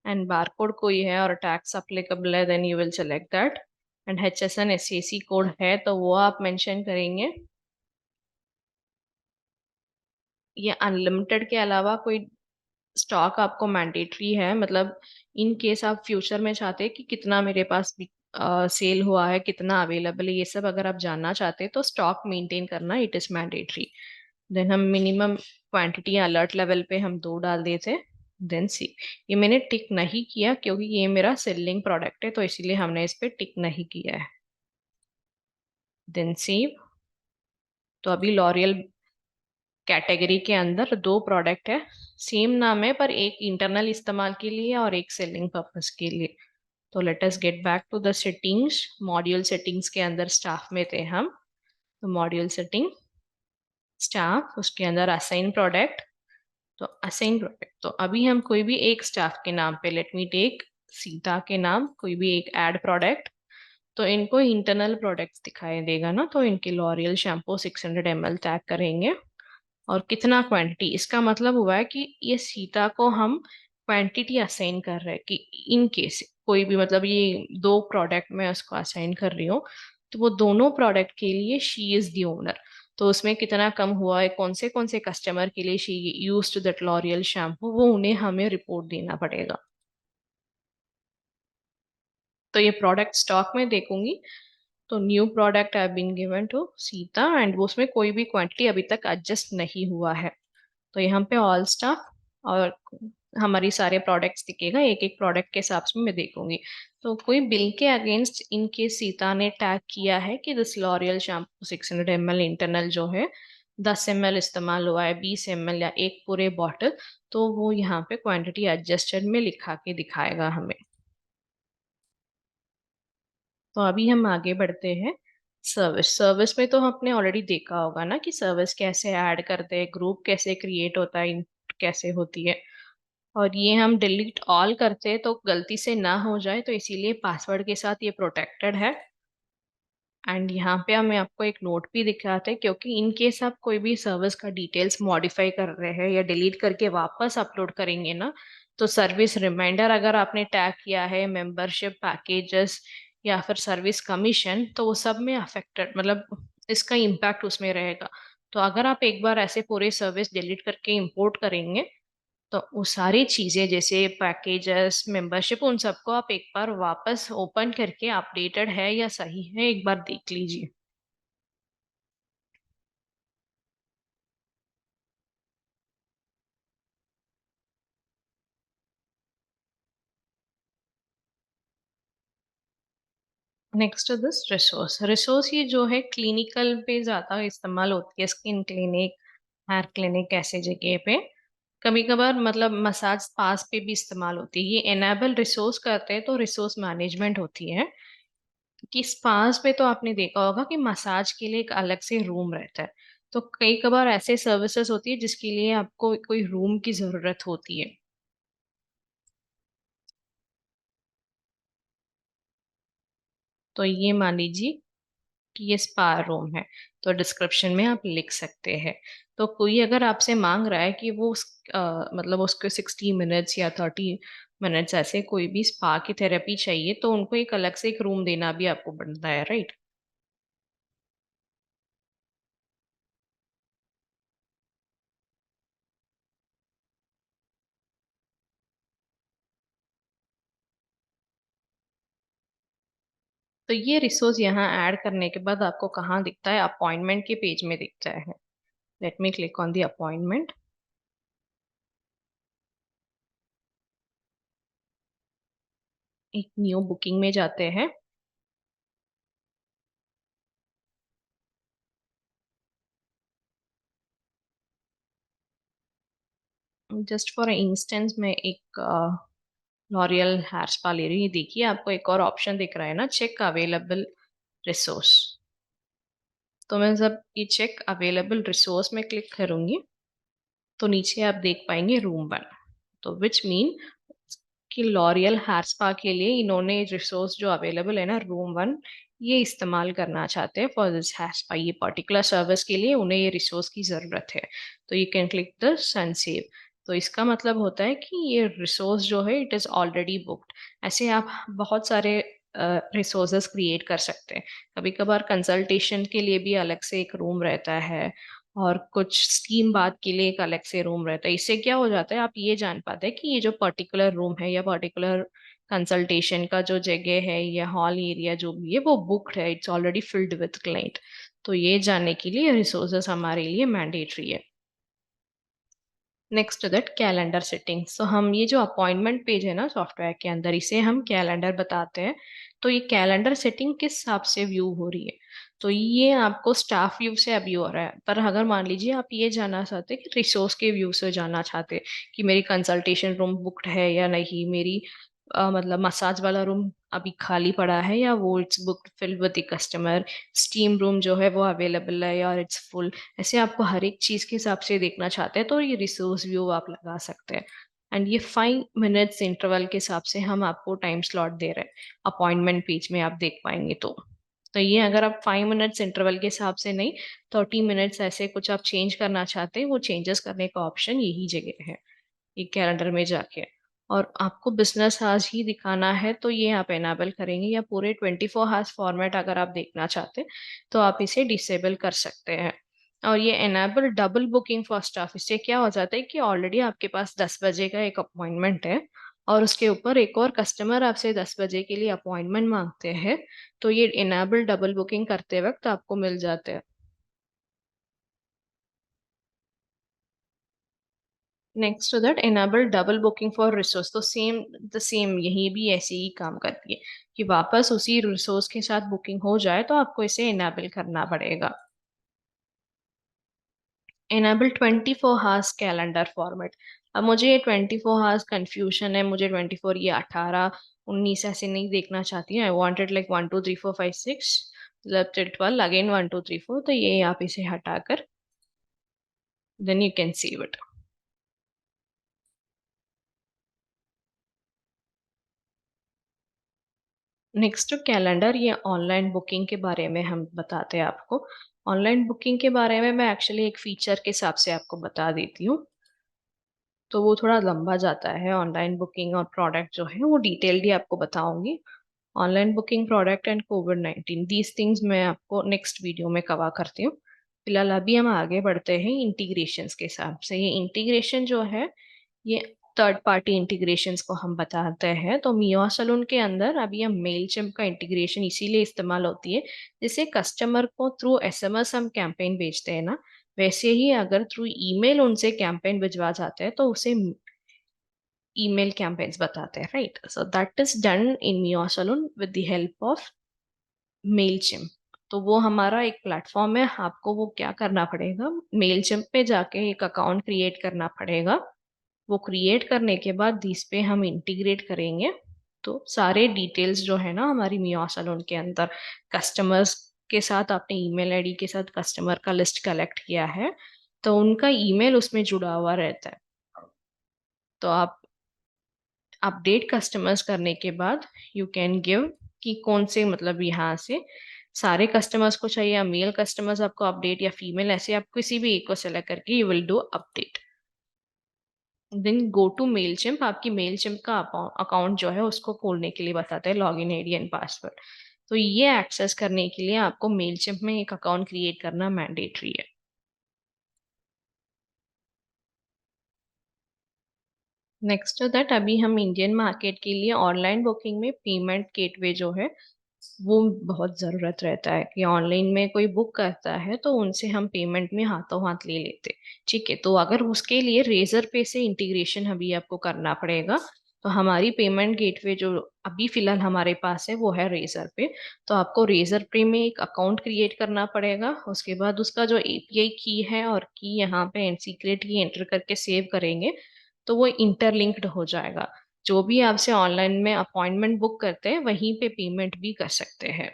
[SPEAKER 1] एंड बारकोड कोई है और टैक्स अप्लीकेबल है, then you will select that. And HSN SAC code है तो वो आप मेंशन करेंगे। ये अनलिमिटेड के अलावा कोई स्टॉक आपको मैंडेटरी है, मतलब इन केस आप फ्यूचर में चाहते हैं कि कितना मेरे पास सेल हुआ है, कितना अवेलेबल है, ये सब अगर आप जानना चाहते हैं तो स्टॉक मेंटेन करना इट इज मैंडेटरी। देन हम मिनिमम क्वांटिटी अलर्ट लेवल पे हम 2 डाल देते। देन सी, ये मैंने टिक नहीं किया क्योंकि ये मेरा सेलिंग प्रोडक्ट है, तो इसीलिए हमने इस पे टिक नहीं किया है। Then save. तो अभी लॉरियल कैटेगरी के अंदर 2 प्रोडक्ट है, सेम नाम है पर एक इंटरनल इस्तेमाल के लिए और एक सेलिंग पर्पस के लिए। तो let us get back to the settings. Module settings के अंदर स्टाफ में थे हम, तो मॉड्यूल सेटिंग स्टाफ, उसके अंदर असाइन प्रोडक्ट। तो असाइन प्रोडक्ट, तो अभी हम कोई भी एक स्टाफ के नाम पे, लेट मी टेक सीता के नाम, कोई भी एक ऐड प्रोडक्ट, तो इनको इंटरनल प्रोडक्ट्स दिखाई देगा ना, तो इनके लॉरियल शैम्पू 600 ml टैग करेंगे। और कितना क्वांटिटी, इसका मतलब हुआ है कि ये सीता को हम क्वांटिटी असाइन कर रहे हैं कि इन केस कोई भी, मतलब ये 2 प्रोडक्ट में उसको असाइन कर रही हूँ, तो वो दोनों प्रोडक्ट के लिए शी इज दी ओनर। तो उसमें कितना कम हुआ है, कौन से कस्टमर के लिए she use to that L'Oreal shampoo, वो उन्हें हमें रिपोर्ट देना पड़ेगा। तो ये प्रोडक्ट स्टॉक में देखूंगी, तो new product have been given to Sita, and वो उसमें कोई भी क्वांटिटी अभी तक एडजस्ट नहीं हुआ है। तो यहाँ पे ऑल स्टाफ और हमारी सारे प्रोडक्ट्स दिखेगा, एक एक प्रोडक्ट के हिसाब से मैं देखूंगी। तो कोई बिल के अगेंस्ट इनके सीता ने टैग किया है कि this L'Oréal shampoo 600 ml internal जो है 10 ml इस्तेमाल हुआ है, 20 ml या एक पूरे बॉटल, तो वो यहाँ पे क्वांटिटी एडजस्टेड में लिखा के दिखाएगा हमें। तो अभी हम आगे बढ़ते हैं। सर्विस, सर्विस में तो आपने ऑलरेडी देखा होगा ना कि सर्विस कैसे ऐड करते हैं, ग्रुप कैसे क्रिएट होता है, कैसे होती है। और ये हम डिलीट ऑल करते हैं तो गलती से ना हो जाए, तो इसीलिए पासवर्ड के साथ ये प्रोटेक्टेड है। एंड यहाँ पे हमें आपको एक नोट भी दिखाते हैं, क्योंकि इन केस आप कोई भी सर्विस का डिटेल्स मॉडिफाई कर रहे हैं या डिलीट करके वापस अपलोड करेंगे ना, तो सर्विस रिमाइंडर अगर आपने टैग किया है, मेंबरशिप पैकेजेस या फिर सर्विस कमीशन, तो वो सब में अफेक्टेड, मतलब इसका इम्पैक्ट उसमें रहेगा। तो अगर आप एक बार ऐसे पूरे सर्विस डिलीट करके इंपोर्ट करेंगे, तो वो सारी चीजें जैसे पैकेजेस, मेंबरशिप, उन सबको आप एक बार वापस ओपन करके अपडेटेड है या सही है एक बार देख लीजिए। नेक्स्ट दिस रिसोर्स, रिसोर्स ये जो है क्लिनिकल पे ज्यादा इस्तेमाल होती है, स्किन क्लिनिक, हेयर क्लिनिक, ऐसे जगह पे। कभी कभार मतलब मसाज स्पास पे भी इस्तेमाल होती है। ये एनेबल रिसोर्स करते हैं तो रिसोर्स मैनेजमेंट होती है कि स्पास पे तो आपने देखा होगा कि मसाज के लिए एक अलग से रूम रहता है। तो कई कभार ऐसे सर्विसेज होती है जिसके लिए आपको कोई रूम की जरूरत होती है। तो ये मान लीजिए कि ये स्पा रूम है, तो डिस्क्रिप्शन में आप लिख सकते हैं। तो कोई अगर आपसे मांग रहा है कि वो मतलब उसको 60 मिनट्स या 30 मिनट्स ऐसे कोई भी स्पा की थेरेपी चाहिए, तो उनको एक अलग से एक रूम देना भी आपको बनता है, राइट। तो ये रिसोर्स यहाँ ऐड करने के बाद आपको कहाँ दिखता है? अपॉइंटमेंट के पेज में दिखता है। Let me click on the appointment. एक न्यू बुकिंग में जाते हैं। जस्ट फॉर इंस्टेंस में एक लॉरियल हेयर स्पा ले रही हूँ। ये देखिए आपको एक और ऑप्शन दिख रहा है ना, चेक अवेलेबल रिसोर्स। तो मैं जब ये चेक अवेलेबल रिसोर्स में क्लिक करूंगी, तो नीचे आप देख पाएंगे रूम वन। तो विच मीन कि लॉरियल हेयर स्पा के लिए इन्होंने रिसोर्स जो अवेलेबल है ना, रूम वन, ये इस्तेमाल करना चाहते हैं फॉर दिस हेयर स्पा। ये पर्टिकुलर सर्विस के लिए उन्हें ये रिसोर्स की जरूरत है। तो you can click the sun save. तो इसका मतलब होता है कि ये रिसोर्स जो है इट इज ऑलरेडी बुक्ड। ऐसे आप बहुत सारे रिसोर्सेज क्रिएट कर सकते हैं। कभी कभार कंसल्टेशन के लिए भी अलग से एक रूम रहता है, और कुछ स्टीम बात के लिए एक अलग से रूम रहता है। इससे क्या हो जाता है, आप ये जान पाते हैं कि ये जो पर्टिकुलर रूम है या पर्टिकुलर कंसल्टेशन का जो जगह है या हॉल एरिया जो भी है वो बुक्ड है, it's already filled with client. तो ये जानने के लिए रिसोर्सेस हमारे लिए मैंडेटरी है। Next to that calendar settings. तो हम ये जो अपॉइंटमेंट पेज है ना सॉफ्टवेयर के अंदर, इसे हम कैलेंडर बताते हैं। तो ये कैलेंडर सेटिंग किस हिसाब से व्यू हो रही है? तो ये आपको स्टाफ व्यू से अभी हो रहा है, पर अगर मान लीजिए आप ये जानना चाहते हैं कि रिसोर्स के व्यू से जानना चाहते हैं कि मेरी कंसल्टेशन रूम बुक्ड है या नहीं, मेरी मतलब मसाज वाला रूम अभी खाली पड़ा है या वो it's booked fill with the customer, steam room जो है वो अवेलेबल है या इट्स फुल, ऐसे आपको हर एक चीज के हिसाब से देखना चाहते हैं तो ये रिसोर्स व्यू आप लगा सकते हैं। एंड ये 5 मिनट्स इंटरवल के हिसाब से हम आपको टाइम स्लॉट दे रहे हैं। अपॉइंटमेंट पेज में आप देख पाएंगे। तो ये अगर आप 5 मिनट्स इंटरवल के हिसाब से नहीं, 30 मिनट्स ऐसे कुछ आप चेंज करना चाहते हैं, वो चेंजेस करने का ऑप्शन यही जगह है, ये कैलेंडर में जाके। और आपको बिजनेस आज ही दिखाना है तो ये आप एनाबल करेंगे, या पूरे 24 आवर्स फॉर्मेट अगर आप देखना चाहते हैं तो आप इसे डिसेबल कर सकते हैं। और ये enable double booking for staff, इससे क्या हो जाता है कि ऑलरेडी आपके पास 10 बजे का एक अपॉइंटमेंट है और उसके ऊपर एक और कस्टमर आपसे 10 बजे के लिए अपॉइंटमेंट मांगते हैं, तो ये एनाबल डबल बुकिंग करते वक्त आपको मिल जाते हैं। Next to that enable double booking for resource. तो सेम द सेम यही भी ऐसे ही काम करती है कि वापस उसी रिसोर्स के साथ बुकिंग हो जाए तो आपको इसे एनेबल करना पड़ेगा। Enable 24 hours calendar format. अब मुझे ये 24 आवर्स कंफ्यूजन है, मुझे 24, ये 18, 19 ऐसे नहीं देखना चाहती हूँ। आई वॉन्टेड लाइक 1 2 3 4 5 6, मतलब टिल 12 अगेन 1 2 3 4। तो ये आप इसे हटाकर then you can see it. Next calendar, ये ऑनलाइन बुकिंग के बारे में हम बताते हैं आपको। ऑनलाइन बुकिंग के बारे में मैं एक्चुअली एक फीचर के हिसाब से आपको बता देती हूँ। तो वो थोड़ा लंबा जाता है। ऑनलाइन बुकिंग और प्रोडक्ट जो है वो डिटेल्डली आपको बताऊंगी। Online booking, product and covid, these things मैं आपको नेक्स्ट वीडियो में कवर करती हूँ। फिलहाल अभी हम आगे बढ़ते हैं इंटीग्रेशंस के हिसाब से। ये इंटीग्रेशन जो है, ये थर्ड पार्टी इंटीग्रेशंस को हम बताते हैं। तो मियो सलून के अंदर अभी हम मेलचिम्प का इंटीग्रेशन इसीलिए इस्तेमाल होती है, जैसे कस्टमर को थ्रू एसएमएस हम कैंपेन भेजते हैं ना, वैसे ही अगर थ्रू ईमेल उनसे कैंपेन भिजवा जाते हैं तो उसे ईमेल कैंपेन्स बताते हैं, right? So that is done in Mio salon with the help of Mailchimp. तो वो हमारा एक प्लेटफॉर्म है। आपको वो क्या करना पड़ेगा, मेलचिम्प पे जाके एक अकाउंट क्रिएट करना पड़ेगा। वो क्रिएट करने के बाद इस पे हम इंटीग्रेट करेंगे। तो सारे डिटेल्स जो है ना हमारी मियो सलून के अंदर, कस्टमर्स के साथ आपने ईमेल आईडी के साथ कस्टमर का लिस्ट कलेक्ट किया है, तो उनका ईमेल उसमें जुड़ा हुआ रहता है। तो आप अपडेट कस्टमर्स करने के बाद यू कैन गिव कि कौन से, मतलब यहाँ से सारे कस्टमर्स को चाहिए या मेल कस्टमर्स आपको अपडेट या फीमेल, ऐसे आप किसी भी एक को सेलेक्ट करके you will do update. Then go to Mailchimp. आपकी मेलचिम्प का अकाउंट जो है उसको खोलने के लिए बताते हैं लॉगिन आईडी एंड पासवर्ड। तो ये एक्सेस करने के लिए आपको मेलचिम्प में एक अकाउंट क्रिएट करना मैंडेटरी है। नेक्स्ट टू दैट, अभी हम इंडियन मार्केट के लिए ऑनलाइन बुकिंग में पेमेंट गेटवे जो है वो बहुत ज़रूरत रहता है कि ऑनलाइन में कोई बुक करता है तो उनसे हम पेमेंट में हाथों हाथ ले लेते। ठीक है, तो अगर उसके लिए रेजर पे से इंटीग्रेशन अभी आपको करना पड़ेगा। तो हमारी पेमेंट गेटवे जो अभी फिलहाल हमारे पास है वो है रेजर पे। तो आपको रेजर पे में एक अकाउंट क्रिएट करना पड़ेगा। उसके बाद उसका जो एपीआई की है और की यहाँ पे सीक्रेट की एंटर करके सेव करेंगे, तो वो इंटरलिंक्ड हो जाएगा। जो भी आपसे ऑनलाइन में अपॉइंटमेंट बुक करते हैं वहीं पे पेमेंट भी कर सकते हैं।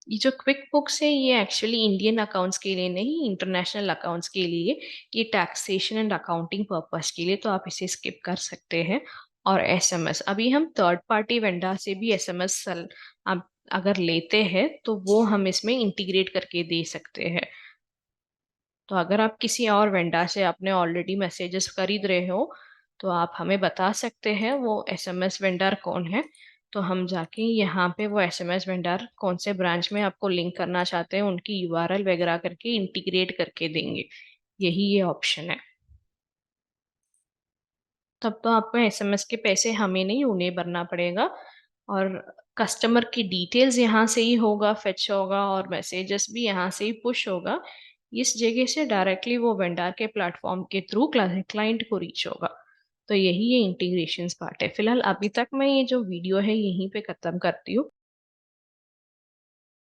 [SPEAKER 1] ये जो क्विक बुक्स है ये एक्चुअली इंडियन अकाउंट्स के लिए नहीं, इंटरनेशनल अकाउंट्स के लिए। ये टैक्सेशन एंड अकाउंटिंग पर्पस के लिए, तो आप इसे स्किप कर सकते हैं। और एसएमएस, अभी हम थर्ड पार्टी वेंडर से भी एसएमएस आप अगर लेते हैं तो वो हम इसमें इंटीग्रेट करके दे सकते हैं। तो अगर आप किसी और वेंडर से आपने ऑलरेडी मैसेजेस खरीद रहे हो तो आप हमें बता सकते हैं वो एसएमएस वेंडर कौन है। तो हम जाके यहाँ पे वो एसएमएस वेंडर कौन से ब्रांच में आपको लिंक करना चाहते हैं उनकी यूआरएल वगैरह करके इंटीग्रेट करके देंगे। यही ये ऑप्शन है। तब तो आपको एसएमएस के पैसे हमें नहीं, उन्हें भरना पड़ेगा। और कस्टमर की डिटेल्स यहाँ से ही होगा, फेच होगा, और मैसेजेस भी यहाँ से ही पुश होगा। इस जगह से डायरेक्टली वो वेंडर के प्लेटफॉर्म के थ्रू क्लाइंट को रीच होगा। तो यही ये इंटीग्रेशन पार्ट है। फिलहाल अभी तक मैं ये जो वीडियो है यहीं पे खत्म करती हूँ।